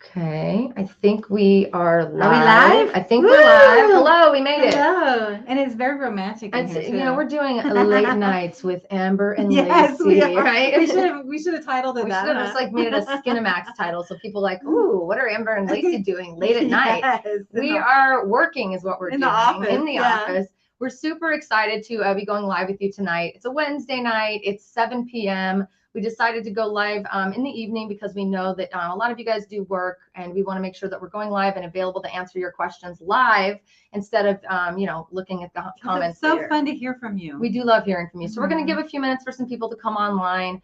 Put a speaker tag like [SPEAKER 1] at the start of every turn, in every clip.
[SPEAKER 1] Okay, I think we are live.
[SPEAKER 2] Are we live?
[SPEAKER 1] I think
[SPEAKER 2] Woo!
[SPEAKER 1] we're live. Hello, we made it.
[SPEAKER 2] Hello. And it's very romantic in
[SPEAKER 1] It's,
[SPEAKER 2] here too.
[SPEAKER 1] you know, we're doing late nights with Amber and
[SPEAKER 2] Yes, we
[SPEAKER 1] Laci,
[SPEAKER 2] are.
[SPEAKER 1] right?
[SPEAKER 2] We should have titled it
[SPEAKER 1] We
[SPEAKER 2] that.
[SPEAKER 1] should have just like made it a Skinamax title so people like, ooh, what are Amber and Laci doing late at night?
[SPEAKER 2] Yes,
[SPEAKER 1] We are working is what we're
[SPEAKER 2] in
[SPEAKER 1] doing
[SPEAKER 2] the office.
[SPEAKER 1] in the office. We're super excited to be going live with you tonight. It's a Wednesday night. It's 7 p.m. We decided to go live in the evening because we know that a lot of you guys do work, and we want to make sure that we're going live and available to answer your questions live instead of, looking at the comments.
[SPEAKER 2] It's so
[SPEAKER 1] later.
[SPEAKER 2] fun to hear from you.
[SPEAKER 1] We do love hearing from you. So we're going to give a few minutes for some people to come online.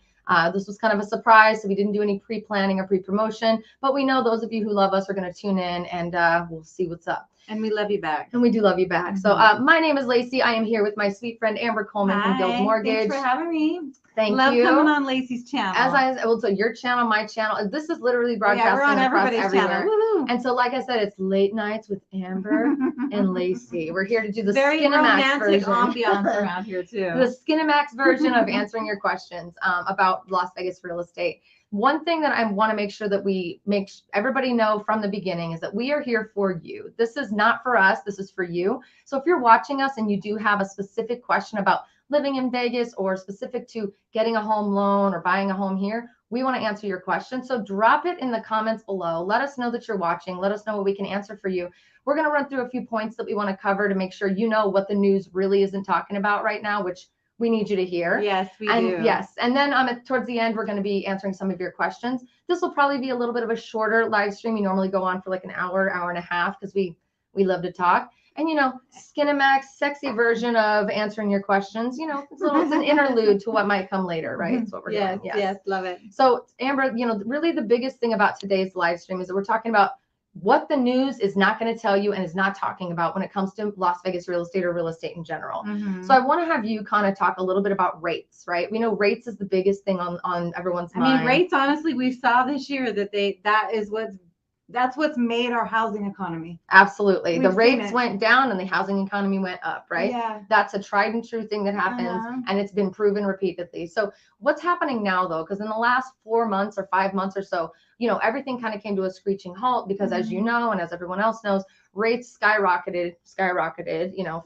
[SPEAKER 1] This was kind of a surprise, so we didn't do any pre-planning or pre-promotion, but we know those of you who love us are going to tune in, and we'll see what's up.
[SPEAKER 2] And we love you back.
[SPEAKER 1] And we do love you back. So my name is Laci. I am here with my sweet friend Amber Coleman from Guild Mortgage.
[SPEAKER 2] Thanks for having me.
[SPEAKER 1] Thank
[SPEAKER 2] Love
[SPEAKER 1] you.
[SPEAKER 2] coming on Laci's channel.
[SPEAKER 1] So your channel, my channel, this is literally broadcasting
[SPEAKER 2] we're on
[SPEAKER 1] across
[SPEAKER 2] everybody's
[SPEAKER 1] everywhere.
[SPEAKER 2] channel. Woo-hoo.
[SPEAKER 1] And so, like I said, it's late nights with Amber and Laci. We're here to do the
[SPEAKER 2] very
[SPEAKER 1] Skinamax
[SPEAKER 2] romantic
[SPEAKER 1] version.
[SPEAKER 2] ambiance around here too.
[SPEAKER 1] The Skinamax version of answering your questions about Las Vegas real estate. One thing that I want to make sure that we make everybody know from the beginning is that we are here for you. This is not for us. This is for you. So if you're watching us and you do have a specific question about living in Vegas or specific to getting a home loan or buying a home here, we want to answer your question. So drop it in the comments below. Let us know that you're watching. Let us know what we can answer for you. We're going to run through a few points that we want to cover to make sure you know what the news really isn't talking about right now, which we need you to hear.
[SPEAKER 2] Yes, we do.
[SPEAKER 1] Yes. And then towards the end, we're going to be answering some of your questions. This will probably be a little bit of a shorter live stream. We normally go on for like an hour, hour and a half because we love to talk. And, Skinamax, sexy version of answering your questions, it's an interlude to what might come later, right? That's what we're doing.
[SPEAKER 2] Yes, love it.
[SPEAKER 1] So, Amber, really the biggest thing about today's live stream is that we're talking about what the news is not going to tell you and is not talking about when it comes to Las Vegas real estate or real estate in general. So I want to have you kind of talk a little bit about rates, right? We know rates is the biggest thing on everyone's mind.
[SPEAKER 2] I mean, rates, honestly, we saw this year that that's what's made our housing economy.
[SPEAKER 1] Absolutely. The rates went down and the housing economy went up, right?
[SPEAKER 2] Yeah.
[SPEAKER 1] That's a tried and true thing that happens, and it's been proven repeatedly. So what's happening now, though? Because in the last 4 months or 5 months or so, everything kind of came to a screeching halt because, as you know, and as everyone else knows, rates skyrocketed,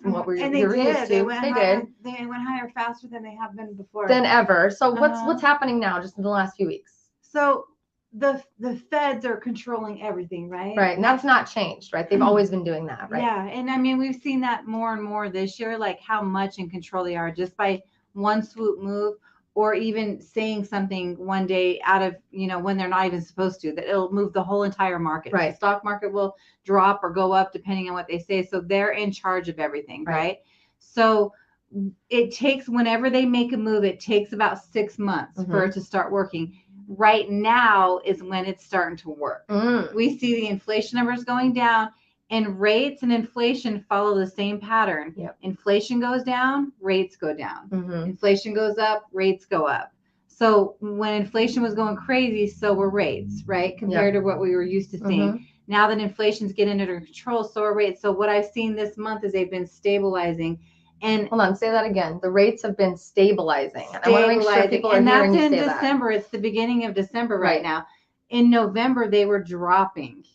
[SPEAKER 1] from what we were used to.
[SPEAKER 2] They went higher faster than they have been before.
[SPEAKER 1] Than ever. So what's happening now just in the last few weeks?
[SPEAKER 2] So the feds are controlling everything, right?
[SPEAKER 1] Right. And that's not changed, right? They've always been doing that, right?
[SPEAKER 2] Yeah. And I mean, we've seen that more and more this year, like how much in control they are just by one swoop move, or even saying something one day out of, when they're not even supposed to, that it'll move the whole entire market.
[SPEAKER 1] Right.
[SPEAKER 2] The stock market will drop or go up depending on what they say. So they're in charge of everything, right? So it takes, whenever they make a move, it takes about 6 months for it to start working. Right now is when it's starting to work. We see the inflation numbers going down, and rates and inflation follow the same pattern.
[SPEAKER 1] Yep.
[SPEAKER 2] Inflation goes down, rates go down. Inflation goes up, rates go up. So when inflation was going crazy, so were rates, right? Compared to what we were used to seeing. Now that inflation's getting under control, so are rates. So what I've seen this month is they've been stabilizing. And
[SPEAKER 1] hold on, say that again. The rates have been stabilizing. And I want to make sure people are hearing you say that. And
[SPEAKER 2] that's in December. It's the beginning of December right now. In November, they were dropping,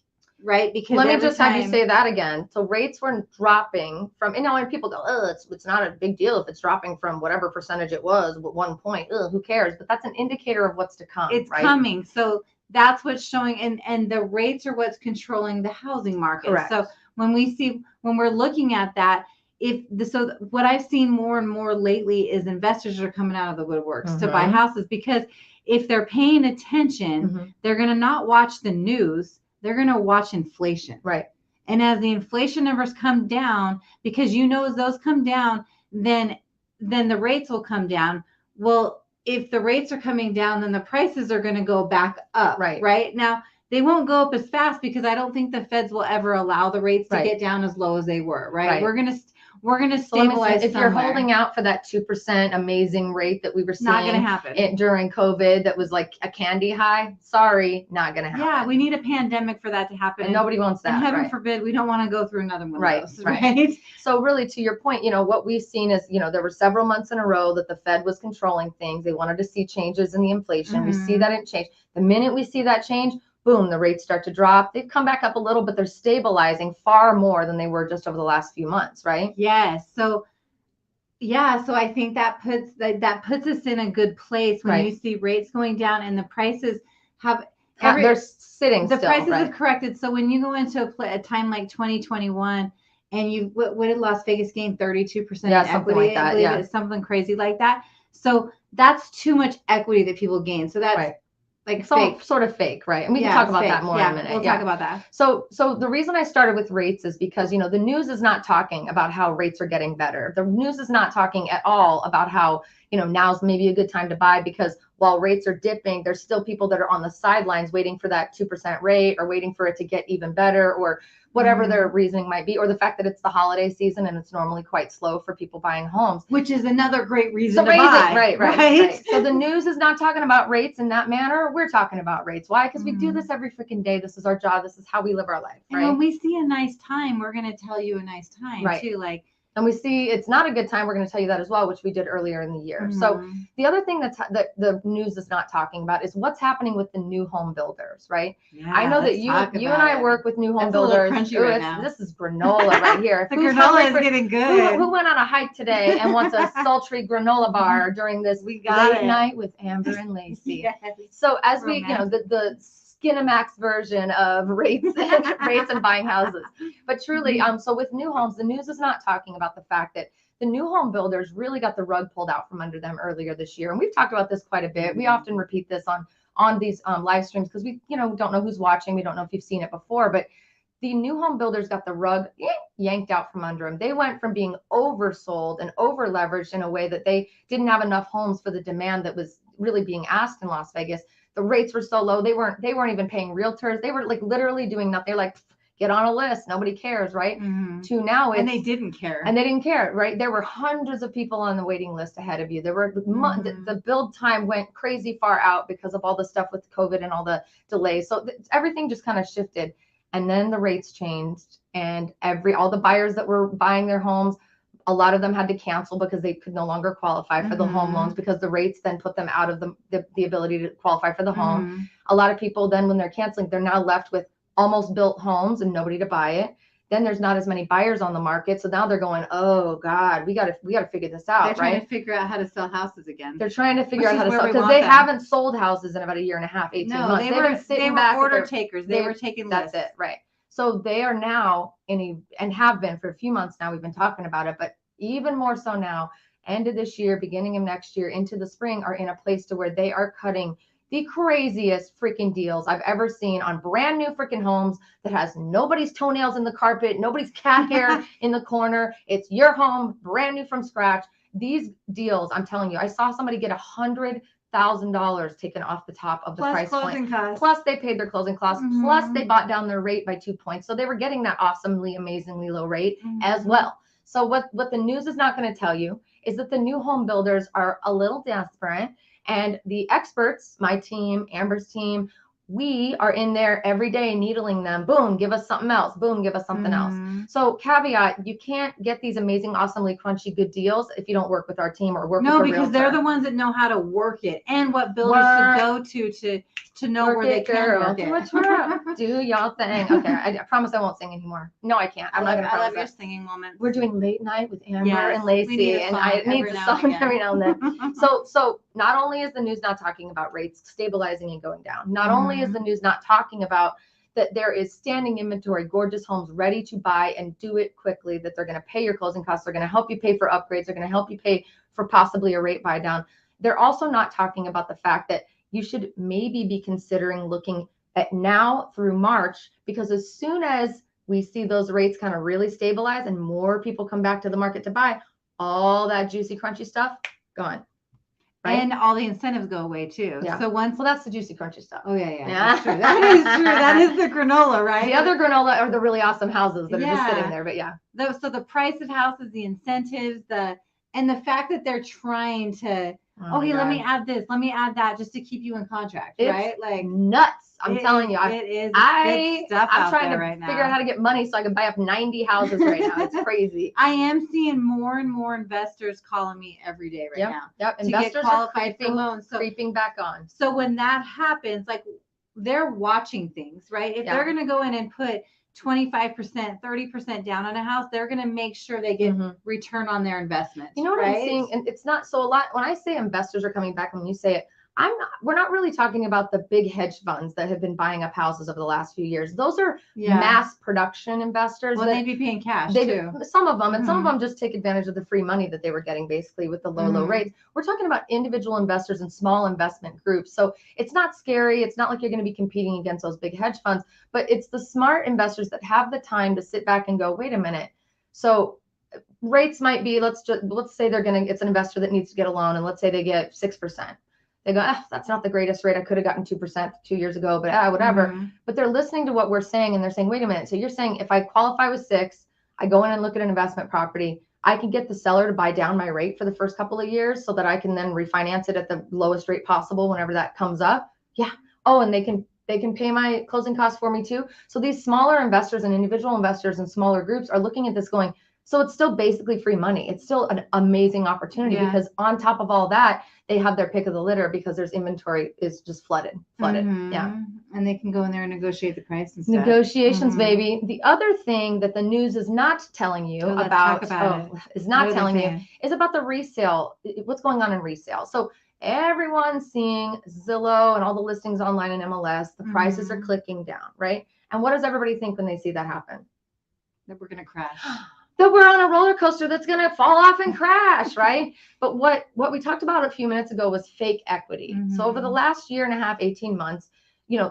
[SPEAKER 2] right? Because
[SPEAKER 1] let me just have you say that again. So rates were dropping from, and now when people go, oh, it's not a big deal if it's dropping from whatever percentage it was at 1 point. Who cares? But that's an indicator of what's to come.
[SPEAKER 2] It's coming. So that's what's showing, and the rates are what's controlling the housing market.
[SPEAKER 1] Correct.
[SPEAKER 2] So when we're looking at that, so what I've seen more and more lately is investors are coming out of the woodworks to buy houses, because if they're paying attention, they're going to not watch the news. They're going to watch inflation.
[SPEAKER 1] Right.
[SPEAKER 2] And as the inflation numbers come down, because as those come down, then the rates will come down. Well, if the rates are coming down, then the prices are going to go back up. Right. Now, they won't go up as fast because I don't think the feds will ever allow the rates to get down as low as they were. Right. We're going to stabilize.
[SPEAKER 1] If you're holding out for that 2% amazing rate that we were seeing,
[SPEAKER 2] not going to happen
[SPEAKER 1] during COVID, that was like a candy high. Sorry, not going to happen.
[SPEAKER 2] Yeah, we need a pandemic for that to happen.
[SPEAKER 1] And nobody wants that.
[SPEAKER 2] And heaven forbid, we don't want to go through another one of those.
[SPEAKER 1] Right. So really, to your point, what we've seen is, there were several months in a row that the Fed was controlling things. They wanted to see changes in the inflation. We see that it changed. The minute we see that change, boom, the rates start to drop. They've come back up a little, but they're stabilizing far more than they were just over the last few months, right?
[SPEAKER 2] Yes. So yeah, so I think that puts us in a good place when you see rates going down and the prices have
[SPEAKER 1] they're sitting
[SPEAKER 2] the
[SPEAKER 1] still,
[SPEAKER 2] prices
[SPEAKER 1] right?
[SPEAKER 2] have corrected. So when you go into a time like 2021 and you what did Las Vegas gain 32% in
[SPEAKER 1] something
[SPEAKER 2] equity?
[SPEAKER 1] like that.
[SPEAKER 2] I believe it's something crazy like that. So that's too much equity that people gain. So that's like fake.
[SPEAKER 1] Sort of fake, right? And we can talk about that more in a minute.
[SPEAKER 2] We'll talk about that.
[SPEAKER 1] So the reason I started with rates is because, you know, the news is not talking about how rates are getting better. The news is not talking at all about how, you know, now's maybe a good time to buy, because while rates are dipping, there's still people that are on the sidelines waiting for that 2% rate, or waiting for it to get even better, or whatever their reasoning might be, or the fact that it's the holiday season and it's normally quite slow for people buying homes.
[SPEAKER 2] Which is another great reason to buy.
[SPEAKER 1] Right. So the news is not talking about rates in that manner. We're talking about rates. Why? Because we do this every freaking day. This is our job. This is how we live our life, right?
[SPEAKER 2] And when we see a nice time, we're going to tell you a nice time too. Like,
[SPEAKER 1] and we see it's not a good time, we're going to tell you that as well, which we did earlier in the year. So the other thing that the news is not talking about is what's happening with the new home builders, right?
[SPEAKER 2] Yeah,
[SPEAKER 1] I know that you and I work with new home builders. This is granola right here.
[SPEAKER 2] The granola is getting good.
[SPEAKER 1] Who went on a hike today and wants a sultry granola bar during this late night with Amber and Laci?
[SPEAKER 2] Yes.
[SPEAKER 1] So as we, you know, the Skinamax version of rates and buying houses. But truly, so with new homes, the news is not talking about the fact that the new home builders really got the rug pulled out from under them earlier this year. And we've talked about this quite a bit. We often repeat this on these live streams because we, you know, don't know who's watching. We don't know if you've seen it before, but the new home builders got the rug yanked out from under them. They went from being oversold and over leveraged in a way that they didn't have enough homes for the demand that was really being asked in Las Vegas. The rates were so low. They weren't even paying realtors. They were like literally doing nothing. They're like, get on a list. Nobody cares, right? To now
[SPEAKER 2] and they didn't care.
[SPEAKER 1] And they didn't care, right? There were hundreds of people on the waiting list ahead of you. There were the build time went crazy far out because of all the stuff with COVID and all the delays. So everything just kind of shifted. And then the rates changed, and all the buyers that were buying their homes, a lot of them had to cancel because they could no longer qualify for the home loans, because the rates then put them out of the ability to qualify for the home. A lot of people then, when they're canceling, they're now left with almost built homes and nobody to buy it. Then there's not as many buyers on the market. So now they're going, oh God, we got to figure this out.
[SPEAKER 2] They're trying to figure out how to sell houses again.
[SPEAKER 1] They're trying to figure out how to sell, because they haven't sold houses in about a year and a half, 18 months.
[SPEAKER 2] They were order takers. They were taking lists.
[SPEAKER 1] That's it, right. So they are now and have been for a few months now, we've been talking about it, but even more so now, end of this year, beginning of next year, into the spring, are in a place to where they are cutting the craziest freaking deals I've ever seen on brand new freaking homes that has nobody's toenails in the carpet, nobody's cat hair in the corner. It's your home, brand new from scratch. These deals, I'm telling you, I saw somebody get $100,000 taken off the top of the price point. Plus they paid their closing costs. Plus they bought down their rate by 2 points. So they were getting that awesomely, amazingly low rate as well. So what the news is not going to tell you is that the new home builders are a little desperate, and the experts, my team, Amber's team, we are in there every day needling them. Boom, give us something else. Boom, give us something else. So caveat, you can't get these amazing, awesomely crunchy good deals if you don't work with our team or work with a realtor.
[SPEAKER 2] No, because they're the ones that know how to work it and what builders to go to know where they can work it.
[SPEAKER 1] Do y'all thing. Okay, I promise I won't sing anymore. No, I can't. I'm not going to promise.
[SPEAKER 2] I love your singing moment.
[SPEAKER 1] We're doing late night with Amber and Laci, and I need a song every now and then. So not only is the news not talking about rates stabilizing and going down, not only is the news not talking about that there is standing inventory, gorgeous homes ready to buy and do it quickly, that they're going to pay your closing costs, they're going to help you pay for upgrades, they're going to help you pay for possibly a rate buy down. They're also not talking about the fact that you should maybe be considering looking at now through March, because as soon as we see those rates kind of really stabilize and more people come back to the market to buy, all that juicy, crunchy stuff gone. Right?
[SPEAKER 2] And all the incentives go away too.
[SPEAKER 1] Yeah.
[SPEAKER 2] So
[SPEAKER 1] well, that's the juicy, crunchy stuff.
[SPEAKER 2] Oh yeah. That's true. That is true. That is the granola, right?
[SPEAKER 1] The other granola are the really awesome houses that are just sitting there. But yeah.
[SPEAKER 2] So the price of houses, the incentives, and the fact that they're trying to, let me add this, let me add that, just to keep you in contract, right? Like
[SPEAKER 1] nuts. I'm telling you,
[SPEAKER 2] it is.
[SPEAKER 1] I'm trying to figure out how to get money so I can buy up 90 houses right now. It's crazy.
[SPEAKER 2] I am seeing more and more investors calling me every day now.
[SPEAKER 1] Yep.
[SPEAKER 2] To
[SPEAKER 1] Investors
[SPEAKER 2] get qualified for loans.
[SPEAKER 1] So creeping back on.
[SPEAKER 2] So when that happens, like they're watching things, right? If they're going to go in and put 25%, 30% down on a house, they're going to make sure they get return on their investment.
[SPEAKER 1] You know what
[SPEAKER 2] right?
[SPEAKER 1] I'm saying? And it's not so a lot when I say investors are coming back, when you say it, we're not really talking about the big hedge funds that have been buying up houses over the last few years. Those are mass production investors.
[SPEAKER 2] Well, they'd be paying cash too.
[SPEAKER 1] Some of them, and some of them just take advantage of the free money that they were getting basically with the low rates. We're talking about individual investors and small investment groups. So it's not scary. It's not like you're going to be competing against those big hedge funds, but it's the smart investors that have the time to sit back and go, wait a minute. So rates might be, let's say it's an investor that needs to get a loan, and let's say they get 6%. They go, that's not the greatest rate. I could have gotten 2% 2 years ago, but whatever. But they're listening to what we're saying, and they're saying, wait a minute. So you're saying if I qualify with 6, I go in and look at an investment property, I can get the seller to buy down my rate for the first couple of years so that I can then refinance it at the lowest rate possible whenever that comes up. Yeah. Oh, and they can pay my closing costs for me too. So these smaller investors and individual investors and smaller groups are looking at this going, so it's still basically free money. It's still an amazing opportunity because on top of all that, they have their pick of the litter because there's inventory is just flooded. Yeah.
[SPEAKER 2] And they can go in there and negotiate the price and stuff.
[SPEAKER 1] Negotiations, baby. The other thing that the news is not telling you is about the resale, what's going on in resale. So everyone's seeing Zillow and all the listings online in MLS, the prices are clicking down, right? And what does everybody think when they see that happen?
[SPEAKER 2] That we're going to crash.
[SPEAKER 1] That we're on a roller coaster that's going to fall off and crash, right? But what we talked about a few minutes ago was fake equity. So over the last year and a half, 18 months,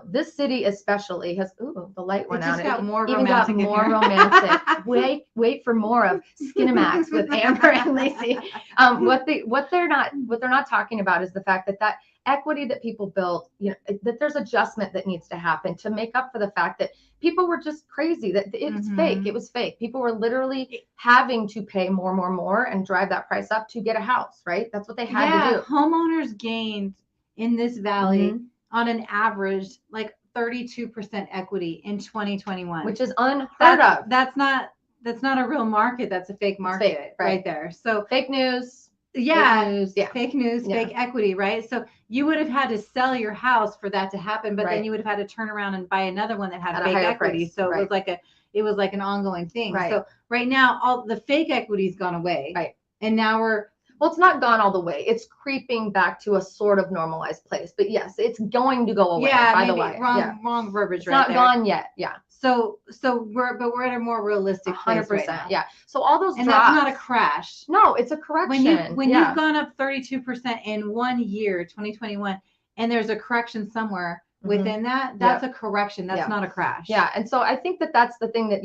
[SPEAKER 1] this city especially has, the light went out.
[SPEAKER 2] It got more romantic.
[SPEAKER 1] Wait for more of Skinemax with Amber and Laci. What they're not talking about is the fact that equity that people built, that there's adjustment that needs to happen to make up for the fact that people were just crazy, that it's fake. It was fake. People were literally having to pay more and drive that price up to get a house, right? That's what they had to do.
[SPEAKER 2] Homeowners gained in this valley on an average like 32% equity in 2021,
[SPEAKER 1] which is unheard of.
[SPEAKER 2] That's not a real market. That's a fake market
[SPEAKER 1] fake,
[SPEAKER 2] right there. So
[SPEAKER 1] fake news.
[SPEAKER 2] Fake news, fake equity, right? So you would have had to sell your house for that to happen, but then you would have had to turn around and buy another one that had fake equity. So it was like an ongoing thing. Right. So right now, all the fake equity's gone away.
[SPEAKER 1] Right.
[SPEAKER 2] And now
[SPEAKER 1] it's not gone all the way. It's creeping back to a sort of normalized place. But yes, it's going to go away. By the way,
[SPEAKER 2] wrong verbiage.
[SPEAKER 1] It's not gone yet. Yeah.
[SPEAKER 2] So we're at a more realistic place
[SPEAKER 1] 100%.
[SPEAKER 2] Right now.
[SPEAKER 1] Yeah. So all those
[SPEAKER 2] and
[SPEAKER 1] drops,
[SPEAKER 2] that's not a crash.
[SPEAKER 1] No, it's a correction.
[SPEAKER 2] When you've gone up 32% in 1 year, 2021, and there's a correction somewhere within that's a correction. That's not a crash.
[SPEAKER 1] Yeah. And so I think that's the thing that,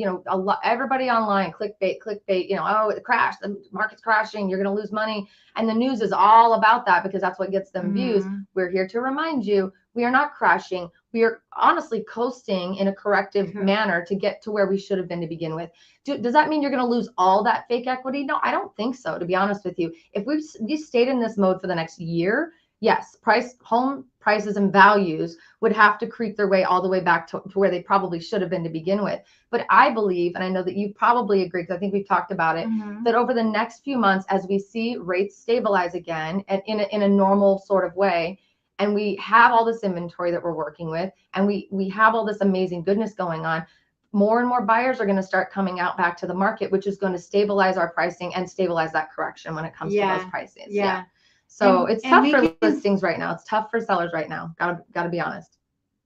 [SPEAKER 1] everybody online, clickbait, it crashed, the market's crashing, you're going to lose money. And the news is all about that because that's what gets them views. We're here to remind you, we are not crashing. We are honestly coasting in a corrective manner to get to where we should have been to begin with. Does that mean you're going to lose all that fake equity? No, I don't think so, to be honest with you. If we stayed in this mode for the next year, yes, home prices and values would have to creep their way all the way back to where they probably should have been to begin with. But I believe, and I know that you probably agree, because I think we've talked about it, that over the next few months, as we see rates stabilize again and in a normal sort of way, and we have all this inventory that we're working with, and we have all this amazing goodness going on, more and more buyers are going to start coming out back to the market, which is going to stabilize our pricing and stabilize that correction when it comes to those prices. Yeah. So it's tough for listings right now. It's tough for sellers right now. Gotta be honest.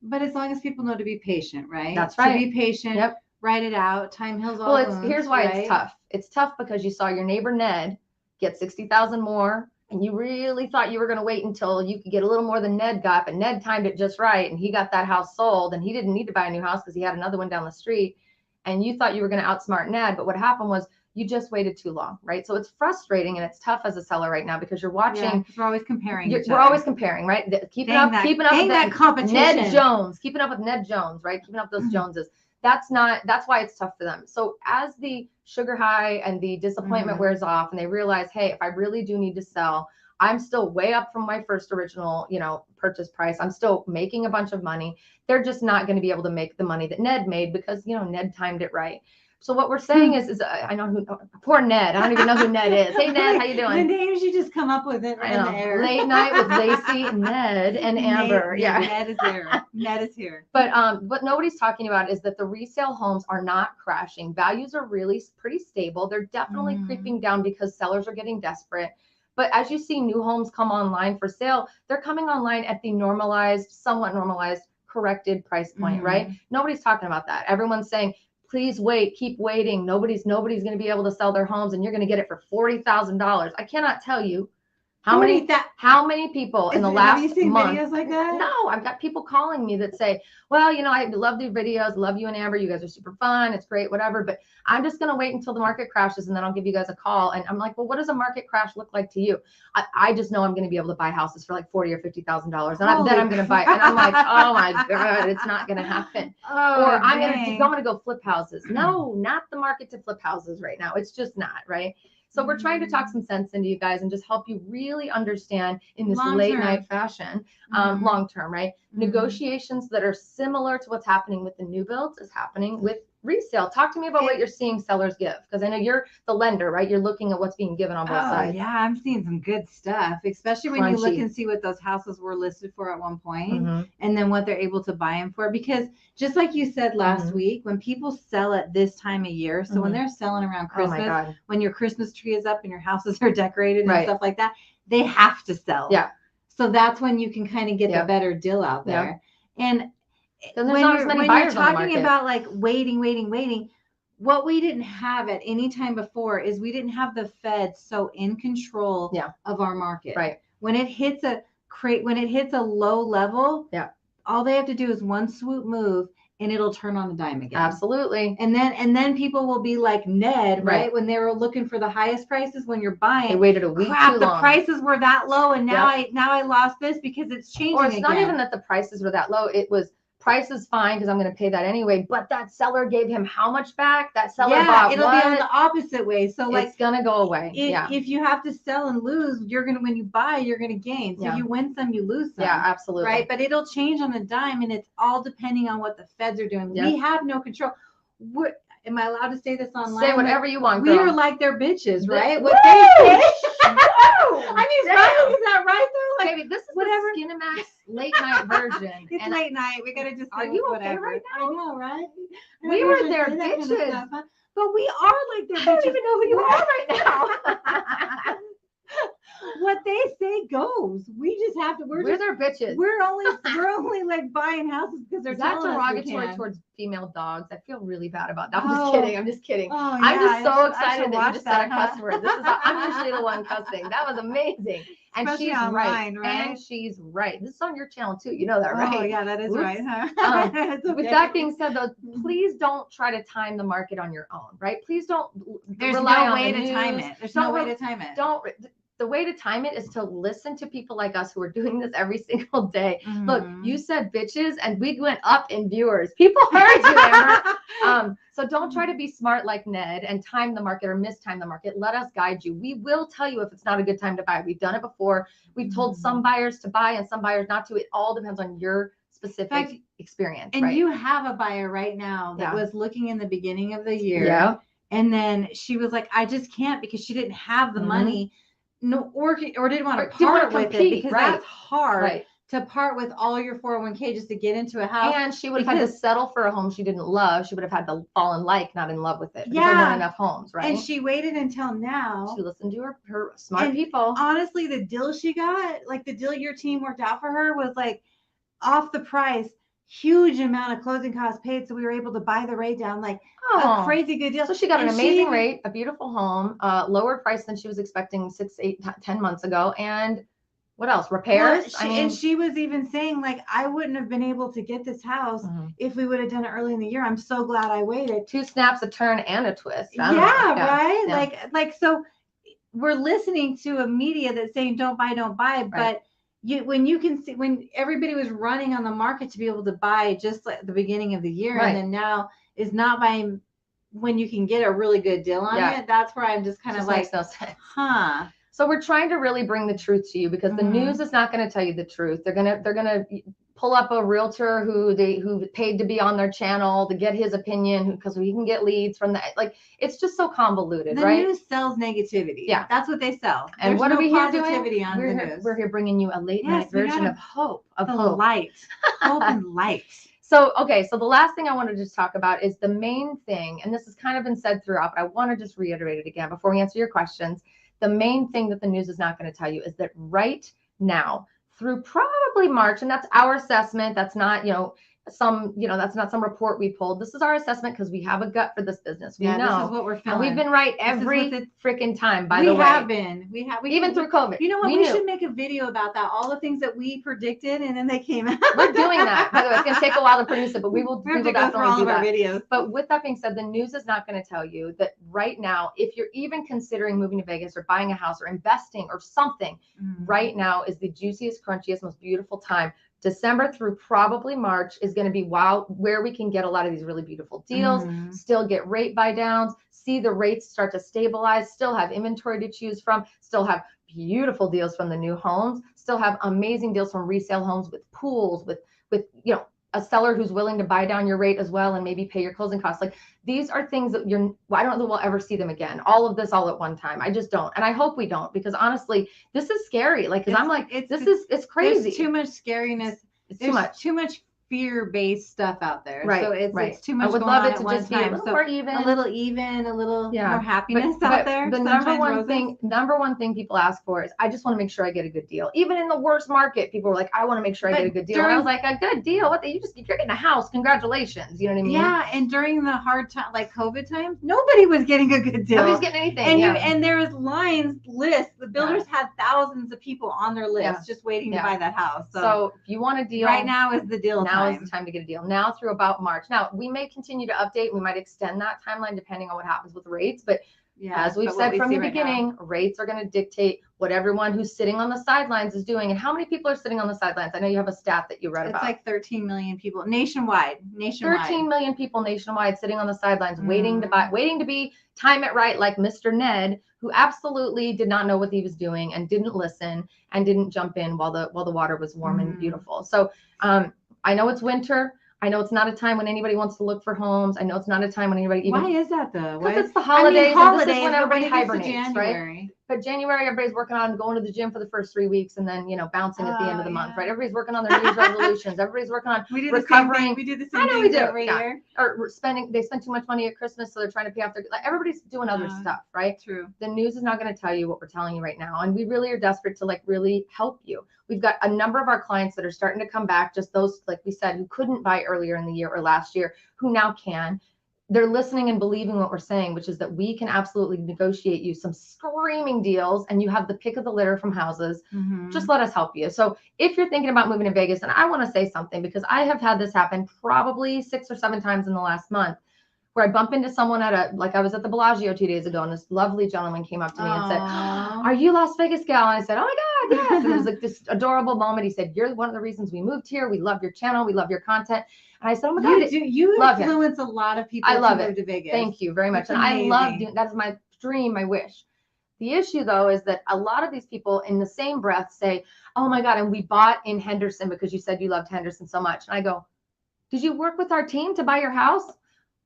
[SPEAKER 2] But as long as people know to be patient, right?
[SPEAKER 1] That's right.
[SPEAKER 2] To be patient. Yep. Write it out. Time heals all wounds.
[SPEAKER 1] Here's why it's tough. It's tough because you saw your neighbor Ned get 60,000 more, and you really thought you were going to wait until you could get a little more than Ned got, but Ned timed it just right, and he got that house sold, and he didn't need to buy a new house because he had another one down the street, and you thought you were going to outsmart Ned, but what happened was you just waited too long, right? So it's frustrating and it's tough as a seller right now because you're watching. Yeah,
[SPEAKER 2] we're always comparing.
[SPEAKER 1] We're always comparing, right? Keeping up with
[SPEAKER 2] that competition.
[SPEAKER 1] Ned Jones, keeping up with Ned Jones, right? Keeping up with those Joneses. That's why it's tough for them. So as the sugar high and the disappointment wears off and they realize, hey, if I really do need to sell, I'm still way up from my first original, purchase price. I'm still making a bunch of money. They're just not going to be able to make the money that Ned made because, Ned timed it right. So what we're saying is I know who, poor Ned. I don't even know who Ned is. Hey Ned, how you
[SPEAKER 2] The
[SPEAKER 1] doing?
[SPEAKER 2] names you just come up with it
[SPEAKER 1] I
[SPEAKER 2] in
[SPEAKER 1] know.
[SPEAKER 2] the air.
[SPEAKER 1] Late night with Laci, Ned, and Amber. Yeah.
[SPEAKER 2] Ned is there. Ned is here.
[SPEAKER 1] But what nobody's talking about is that the resale homes are not crashing. Values are really pretty stable. They're definitely creeping down because sellers are getting desperate. But as you see new homes come online for sale, they're coming online at the normalized, somewhat normalized, corrected price point, right? Nobody's talking about that. Everyone's saying, please wait, keep waiting. Nobody's going to be able to sell their homes, and you're going to get it for $40,000. I cannot tell you how many people in the last month.
[SPEAKER 2] Have you seen videos like that?
[SPEAKER 1] No, I've got people calling me that say, well, you know, I love your videos, love you and Amber, you guys are super fun, it's great, whatever, but I'm just going to wait until the market crashes and then I'll give you guys a call. And I'm like, well, what does a market crash look like to you? I just know I'm going to be able to buy houses for like $40,000 or $50,000, and then I'm going to buy, and I'm like, oh my God, it's not going to happen. Or I'm going to go flip houses. No, not the market to flip houses right now. It's just not, right? So we're trying to talk some sense into you guys and just help you really understand in this late night fashion, long term, right? Negotiations that are similar to what's happening with the new builds is happening with resale. Talk to me about what you're seeing sellers give, because I know you're the lender, right? You're looking at what's being given on both sides.
[SPEAKER 2] Yeah, I'm seeing some good stuff, especially when you look and see what those houses were listed for at one point, and then what they're able to buy them for. Because just like you said last week, when people sell at this time of year, so when they're selling around Christmas, when your Christmas tree is up and your houses are decorated and stuff like that, they have to sell.
[SPEAKER 1] Yeah.
[SPEAKER 2] So that's when you can kind of get the better deal out there. And
[SPEAKER 1] then there's not as many buyers on the market.
[SPEAKER 2] When you're talking about like waiting, what we didn't have at any time before is we didn't have the Fed so in control of our market.
[SPEAKER 1] Right.
[SPEAKER 2] When it hits a low level, all they have to do is one swoop move and it'll turn on a dime again.
[SPEAKER 1] Absolutely.
[SPEAKER 2] And then people will be like Ned, right? When they were looking for the highest prices when you're buying.
[SPEAKER 1] They waited a week too long.
[SPEAKER 2] The prices were that low and now I lost this because it's changing again.
[SPEAKER 1] Or it's not even that the prices were that low. It was price is fine because I'm going to pay that anyway. But that seller gave him how much back? That seller bought
[SPEAKER 2] it'll be on the opposite way. So like
[SPEAKER 1] it's going to go away.
[SPEAKER 2] If you have to sell and lose, when you buy, you're going to gain. So you win some, you lose some.
[SPEAKER 1] Yeah, absolutely.
[SPEAKER 2] Right. But it'll change on a dime, and it's all depending on what the Feds are doing. We have no control. Am I allowed to say this online?
[SPEAKER 1] Say whatever you want,
[SPEAKER 2] girl. We are like their bitches, right? What they say. I mean, right? Is that right though?
[SPEAKER 1] Baby, this is whatever. The Skinamax late night version.
[SPEAKER 2] It's late night. We gotta just say whatever.
[SPEAKER 1] Okay right now?
[SPEAKER 2] I know, right?
[SPEAKER 1] We were their bitches.
[SPEAKER 2] Kind of stuff, but we are like their bitches.
[SPEAKER 1] I don't even know who you are right now.
[SPEAKER 2] What they say goes. We just have to. We're
[SPEAKER 1] their bitches.
[SPEAKER 2] We're only like buying houses because they're telling us we
[SPEAKER 1] derogatory
[SPEAKER 2] can.
[SPEAKER 1] towards female dogs. I feel really bad about that. I'm just kidding.
[SPEAKER 2] Oh,
[SPEAKER 1] I'm just so excited that you
[SPEAKER 2] watch
[SPEAKER 1] just said a cuss word. I'm usually the one cussing. That was amazing. And
[SPEAKER 2] especially
[SPEAKER 1] she's
[SPEAKER 2] online, right.
[SPEAKER 1] And she's right. This is on your channel too. You know that, right?
[SPEAKER 2] Oh, yeah, that is right. Huh?
[SPEAKER 1] Okay. With that being said, though, please don't try to time the market on your own, right? Please don't.
[SPEAKER 2] There's no way to time it. There's no way to time it.
[SPEAKER 1] The way to time it is to listen to people like us who are doing this every single day. Look, you said bitches and we went up in viewers. People heard you, Amber. So don't try to be smart like Ned and time the market or mistime the market. Let us guide you. We will tell you if it's not a good time to buy. We've done it before. We've told some buyers to buy and some buyers not to. It all depends on your specific experience.
[SPEAKER 2] And you have a buyer right now that was looking in the beginning of the year. Yeah. And then she was like, I just can't because she didn't have the money. No, or didn't want to part with it because that's hard to part with all your 401k just to get into a house.
[SPEAKER 1] And she would have had to settle for a home she didn't love. She would have had to fall in like, not in love with it. Because there weren't enough homes, right?
[SPEAKER 2] And she waited until now.
[SPEAKER 1] She listened to her smart people.
[SPEAKER 2] Honestly, the deal she got, like the deal your team worked out for her was like off the price. Huge amount of closing costs paid, so we were able to buy the rate down, like a crazy good deal.
[SPEAKER 1] So she got an amazing rate, a beautiful home, lower price than she was expecting 6, 8, 10 months ago, and what else? Repairs.
[SPEAKER 2] And she was even saying like, I wouldn't have been able to get this house if we would have done it early in the year. I'm so glad I waited.
[SPEAKER 1] 2 snaps, a turn, and a twist.
[SPEAKER 2] Right. Yeah. Like so, we're listening to a media that's saying don't buy, but. When everybody was running on the market to be able to buy just like the beginning of the year, and then now is not buying when you can get a really good deal on it. That's where I'm just kind of like,
[SPEAKER 1] makes no sense. So we're trying to really bring the truth to you because the news is not going to tell you the truth. They're gonna pull up a realtor who paid to be on their channel to get his opinion because he can get leads from that. Like, it's just so convoluted,
[SPEAKER 2] the
[SPEAKER 1] right?
[SPEAKER 2] news sells negativity.
[SPEAKER 1] Yeah,
[SPEAKER 2] that's what they sell.
[SPEAKER 1] And
[SPEAKER 2] There's
[SPEAKER 1] what
[SPEAKER 2] no
[SPEAKER 1] are we here
[SPEAKER 2] positivity
[SPEAKER 1] doing?
[SPEAKER 2] on the news.
[SPEAKER 1] We're here bringing you a late night version of hope,
[SPEAKER 2] light, hope and light.
[SPEAKER 1] So, okay, so the last thing I want to just talk about is the main thing, and this has kind of been said throughout, but I want to just reiterate it again before we answer your questions. The main thing that the news is not going to tell you is that right now, through probably March, and that's our assessment, that's not, that's not some report we pulled. This is our assessment because we have a gut for this business. We know.
[SPEAKER 2] This is what we're feeling.
[SPEAKER 1] And we've been right every freaking time, by the way.
[SPEAKER 2] We have been.
[SPEAKER 1] Even through COVID.
[SPEAKER 2] You know what? We should make a video about that. All the things that we predicted and then they came out.
[SPEAKER 1] We're doing that. By the way, it's going to take a while to produce it, but we will definitely
[SPEAKER 2] go through all of our videos.
[SPEAKER 1] But with that being said, the news is not going to tell you that right now, if you're even considering moving to Vegas or buying a house or investing or something, right now is the juiciest, crunchiest, most beautiful time. December through probably March is going to be where we can get a lot of these really beautiful deals, still get rate buy downs, see the rates start to stabilize, still have inventory to choose from, still have beautiful deals from the new homes, still have amazing deals from resale homes with pools, with a seller who's willing to buy down your rate as well and maybe pay your closing costs. Like, these are things that I don't know that we'll ever see them again. All of this all at one time. I just don't. And I hope we don't, because honestly, this is scary. Like, because I'm like, it's crazy.
[SPEAKER 2] There's too much scariness.
[SPEAKER 1] It's
[SPEAKER 2] too much fear-based stuff out there.
[SPEAKER 1] Right.
[SPEAKER 2] So it's too much.
[SPEAKER 1] I would love it to just be a little more even.
[SPEAKER 2] A little more happiness out there.
[SPEAKER 1] The number one thing people ask for is, I just want to make sure I get a good deal. Even in the worst market, people were like, I want to make sure I get a good deal. And I was like, a good deal? What? If you're getting a house, congratulations. You know what I mean?
[SPEAKER 2] Yeah. And during the hard time, like COVID times, nobody was getting a good deal.
[SPEAKER 1] Nobody's getting anything.
[SPEAKER 2] And there was lists. The builders had thousands of people on their list just waiting to buy that house.
[SPEAKER 1] So if you want a deal,
[SPEAKER 2] right now is the deal.
[SPEAKER 1] Now is the time to get a deal. Now through about March. Now we may continue to update. We might extend that timeline depending on what happens with rates. But as we've said from the beginning, rates are going to dictate what everyone who's sitting on the sidelines is doing. And how many people are sitting on the sidelines? I know you have a stat that you read about.
[SPEAKER 2] It's like 13 million people nationwide.
[SPEAKER 1] 13 million people nationwide sitting on the sidelines, waiting to buy, waiting to be time it right, like Mr. Ned, who absolutely did not know what he was doing and didn't listen and didn't jump in while the water was warm and beautiful. So I know it's winter. I know it's not a time when anybody wants to look for homes. I know it's not a time when anybody even.
[SPEAKER 2] Why is that though?
[SPEAKER 1] Because it's the holidays. And this is when everybody hibernates, right? But January, everybody's working on going to the gym for the first 3 weeks and then, bouncing at the end of the month, right? Everybody's working on their New Year's resolutions. Everybody's working on recovering.
[SPEAKER 2] We do the same thing every year.
[SPEAKER 1] Or they spend too much money at Christmas, so they're trying to pay off their, everybody's doing other stuff, right?
[SPEAKER 2] True.
[SPEAKER 1] The news is not going to tell you what we're telling you right now. And we really are desperate to really help you. We've got a number of our clients that are starting to come back, just those, like we said, who couldn't buy earlier in the year or last year, who now can. They're listening and believing what we're saying, which is that we can absolutely negotiate you some screaming deals and you have the pick of the litter from houses. Just let us help you. So if you're thinking about moving to Vegas, and I want to say something because I have had this happen probably 6 or 7 times in the last month, where I bump into someone I was at the Bellagio 2 days ago, and this lovely gentleman came up to me and said, "Are you Las Vegas gal?" And I said, "Oh my God, yes." And it was like this adorable moment. He said, "You're one of the reasons we moved here. We love your channel. We love your content." And I said, "Oh my God,
[SPEAKER 2] you influence a lot of people.
[SPEAKER 1] I love
[SPEAKER 2] to move to Vegas.
[SPEAKER 1] Thank you very much." And I love doing that. Is my dream, my wish. The issue though is that a lot of these people in the same breath say, "Oh my God, and we bought in Henderson because you said you loved Henderson so much." And I go, "Did you work with our team to buy your house?"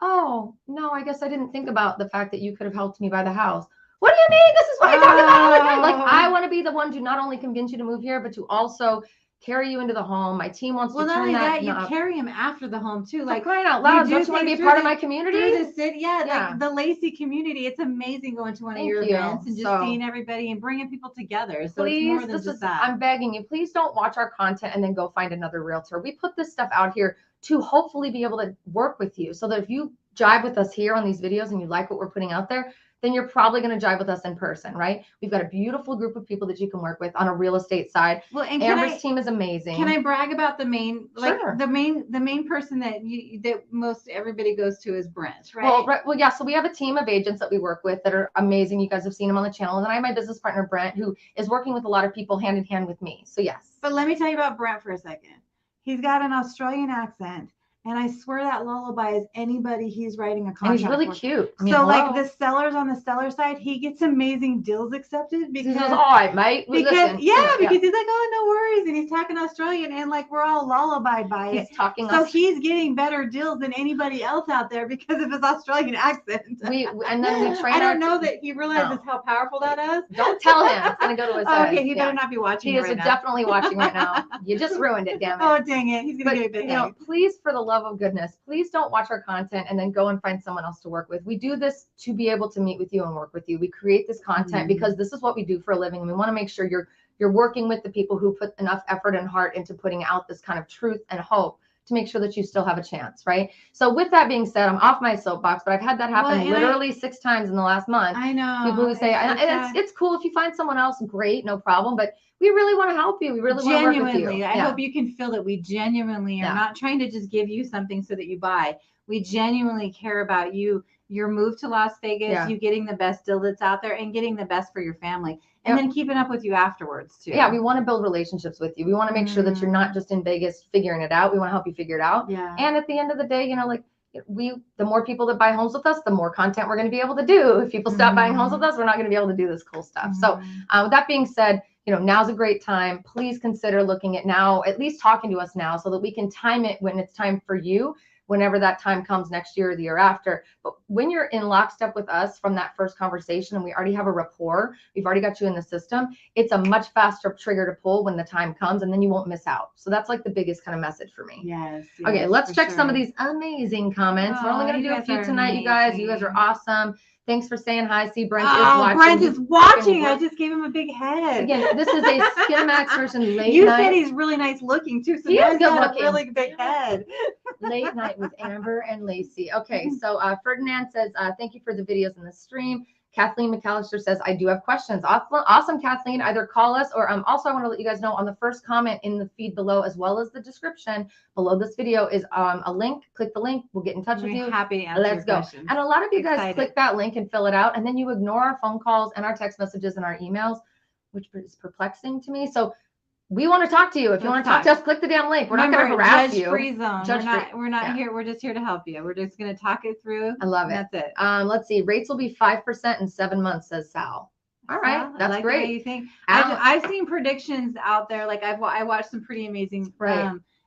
[SPEAKER 1] "Oh, no, I guess I didn't think about the fact that you could have helped me buy the house." What do you mean? This is what I talk about all the time. Like, I want to be the one to not only convince you to move here, but to also carry you into the home. My team wants to turn that.
[SPEAKER 2] Well, not only that, you carry him after the home too. Like,
[SPEAKER 1] crying out loud, don't you want to be a part of my community?
[SPEAKER 2] Through the city, like the Laci community. It's amazing going to one of your events and just seeing everybody and bringing people together. So
[SPEAKER 1] please,
[SPEAKER 2] it's more than just that.
[SPEAKER 1] I'm begging you, please don't watch our content and then go find another realtor. We put this stuff out here to hopefully be able to work with you, so that if you jive with us here on these videos and you like what we're putting out there, then you're probably going to jive with us in person, right? We've got a beautiful group of people that you can work with on a real estate side. Well, and Amber's team is amazing.
[SPEAKER 2] Can I brag about the main, the main person that most everybody goes to is Brent, right?
[SPEAKER 1] Well, yeah. So we have a team of agents that we work with that are amazing. You guys have seen them on the channel. And then I have my business partner, Brent, who is working with a lot of people hand in hand with me. So yes.
[SPEAKER 2] But let me tell you about Brent for a second. He's got an Australian accent. And I swear that lullaby is anybody he's writing a contract
[SPEAKER 1] And he's really
[SPEAKER 2] for.
[SPEAKER 1] cute. I mean,
[SPEAKER 2] So
[SPEAKER 1] hello.
[SPEAKER 2] like the sellers on the seller side, he gets amazing deals accepted
[SPEAKER 1] He
[SPEAKER 2] because
[SPEAKER 1] goes, all right, mate.
[SPEAKER 2] because
[SPEAKER 1] Listen,
[SPEAKER 2] he's like, oh, no worries, and he's talking Australian, and like we're all lullabied by it.
[SPEAKER 1] He's talking.
[SPEAKER 2] So he's getting better deals than anybody else out there because of his Australian accent.
[SPEAKER 1] And then we train.
[SPEAKER 2] I don't know that he realizes how powerful that is.
[SPEAKER 1] Don't tell him. It's gonna go to his head.
[SPEAKER 2] Okay, he better not be watching.
[SPEAKER 1] He is definitely watching right now. You just ruined it, damn it.
[SPEAKER 2] Oh, dang it. He's gonna get a big
[SPEAKER 1] head. Please, for the love of goodness, please don't watch our content and then go and find someone else to work with. We do this to be able to meet with you and work with you. We create this content because this is what we do for a living, and we want to make sure you're working with the people who put enough effort and heart into putting out this kind of truth and hope to make sure that you still have a chance, right? So with that being said, I'm off my soapbox, but I've had that happen literally 6 times in the last month.
[SPEAKER 2] I know.
[SPEAKER 1] People who say, it's cool if you find someone else, great, no problem, but we really want to help you. We really want to work with you.
[SPEAKER 2] I hope you can feel that we genuinely are not trying to just give you something so that you buy. We genuinely care about you, your move to Las Vegas, you getting the best deal that's out there and getting the best for your family. And then keeping up with you afterwards too.
[SPEAKER 1] Yeah, we want to build relationships with you. We want to make sure that you're not just in Vegas figuring it out. We want to help you figure it out.
[SPEAKER 2] Yeah.
[SPEAKER 1] And at the end of the day, like the more people that buy homes with us, the more content we're going to be able to do. If people stop buying homes with us, we're not going to be able to do this cool stuff. So with that being said, now's a great time. Please consider looking at now, at least talking to us now so that we can time it when it's time for you, whenever that time comes next year or the year after. But when you're in lockstep with us from that first conversation and we already have a rapport, we've already got you in the system, it's a much faster trigger to pull when the time comes, and then you won't miss out. So that's like the biggest kind of message for me.
[SPEAKER 2] Yes.
[SPEAKER 1] Okay, let's check some of these amazing comments. We're only going to do a few tonight, you guys. You guys are awesome. Thanks for saying hi. See, Brent is watching.
[SPEAKER 2] Brent is watching. I just gave him a big head.
[SPEAKER 1] Again, this is a Skinamax version late
[SPEAKER 2] you
[SPEAKER 1] night.
[SPEAKER 2] You said he's really nice looking too, so
[SPEAKER 1] he
[SPEAKER 2] now
[SPEAKER 1] is
[SPEAKER 2] he's got
[SPEAKER 1] looking.
[SPEAKER 2] A really big head.
[SPEAKER 1] Late night with Amber and Laci. Okay, so Ferdinand says, thank you for the videos in the stream. Kathleen McAllister says, I do have questions. Awesome, Kathleen. Either call us or also I want to let you guys know on the first comment in the feed below, as well as the description below this video, is a link. Click the link. We'll get in touch with you.
[SPEAKER 2] Happy to answer
[SPEAKER 1] Let's go.
[SPEAKER 2] Questions.
[SPEAKER 1] And a lot of you guys click that link and fill it out, and then you ignore our phone calls and our text messages and our emails, which is perplexing to me. So we want to talk to you. If you want to talk to us, click the damn link. We're not going to harass you.
[SPEAKER 2] Judge-free zone. We're not here. We're just here to help you. We're just going to talk it through.
[SPEAKER 1] I love it.
[SPEAKER 2] That's it.
[SPEAKER 1] Let's see. Rates will be 5% in 7 months, says Sal. All right, that's
[SPEAKER 2] like
[SPEAKER 1] great.
[SPEAKER 2] The way you think. I've seen predictions out there. Like I watched some pretty amazing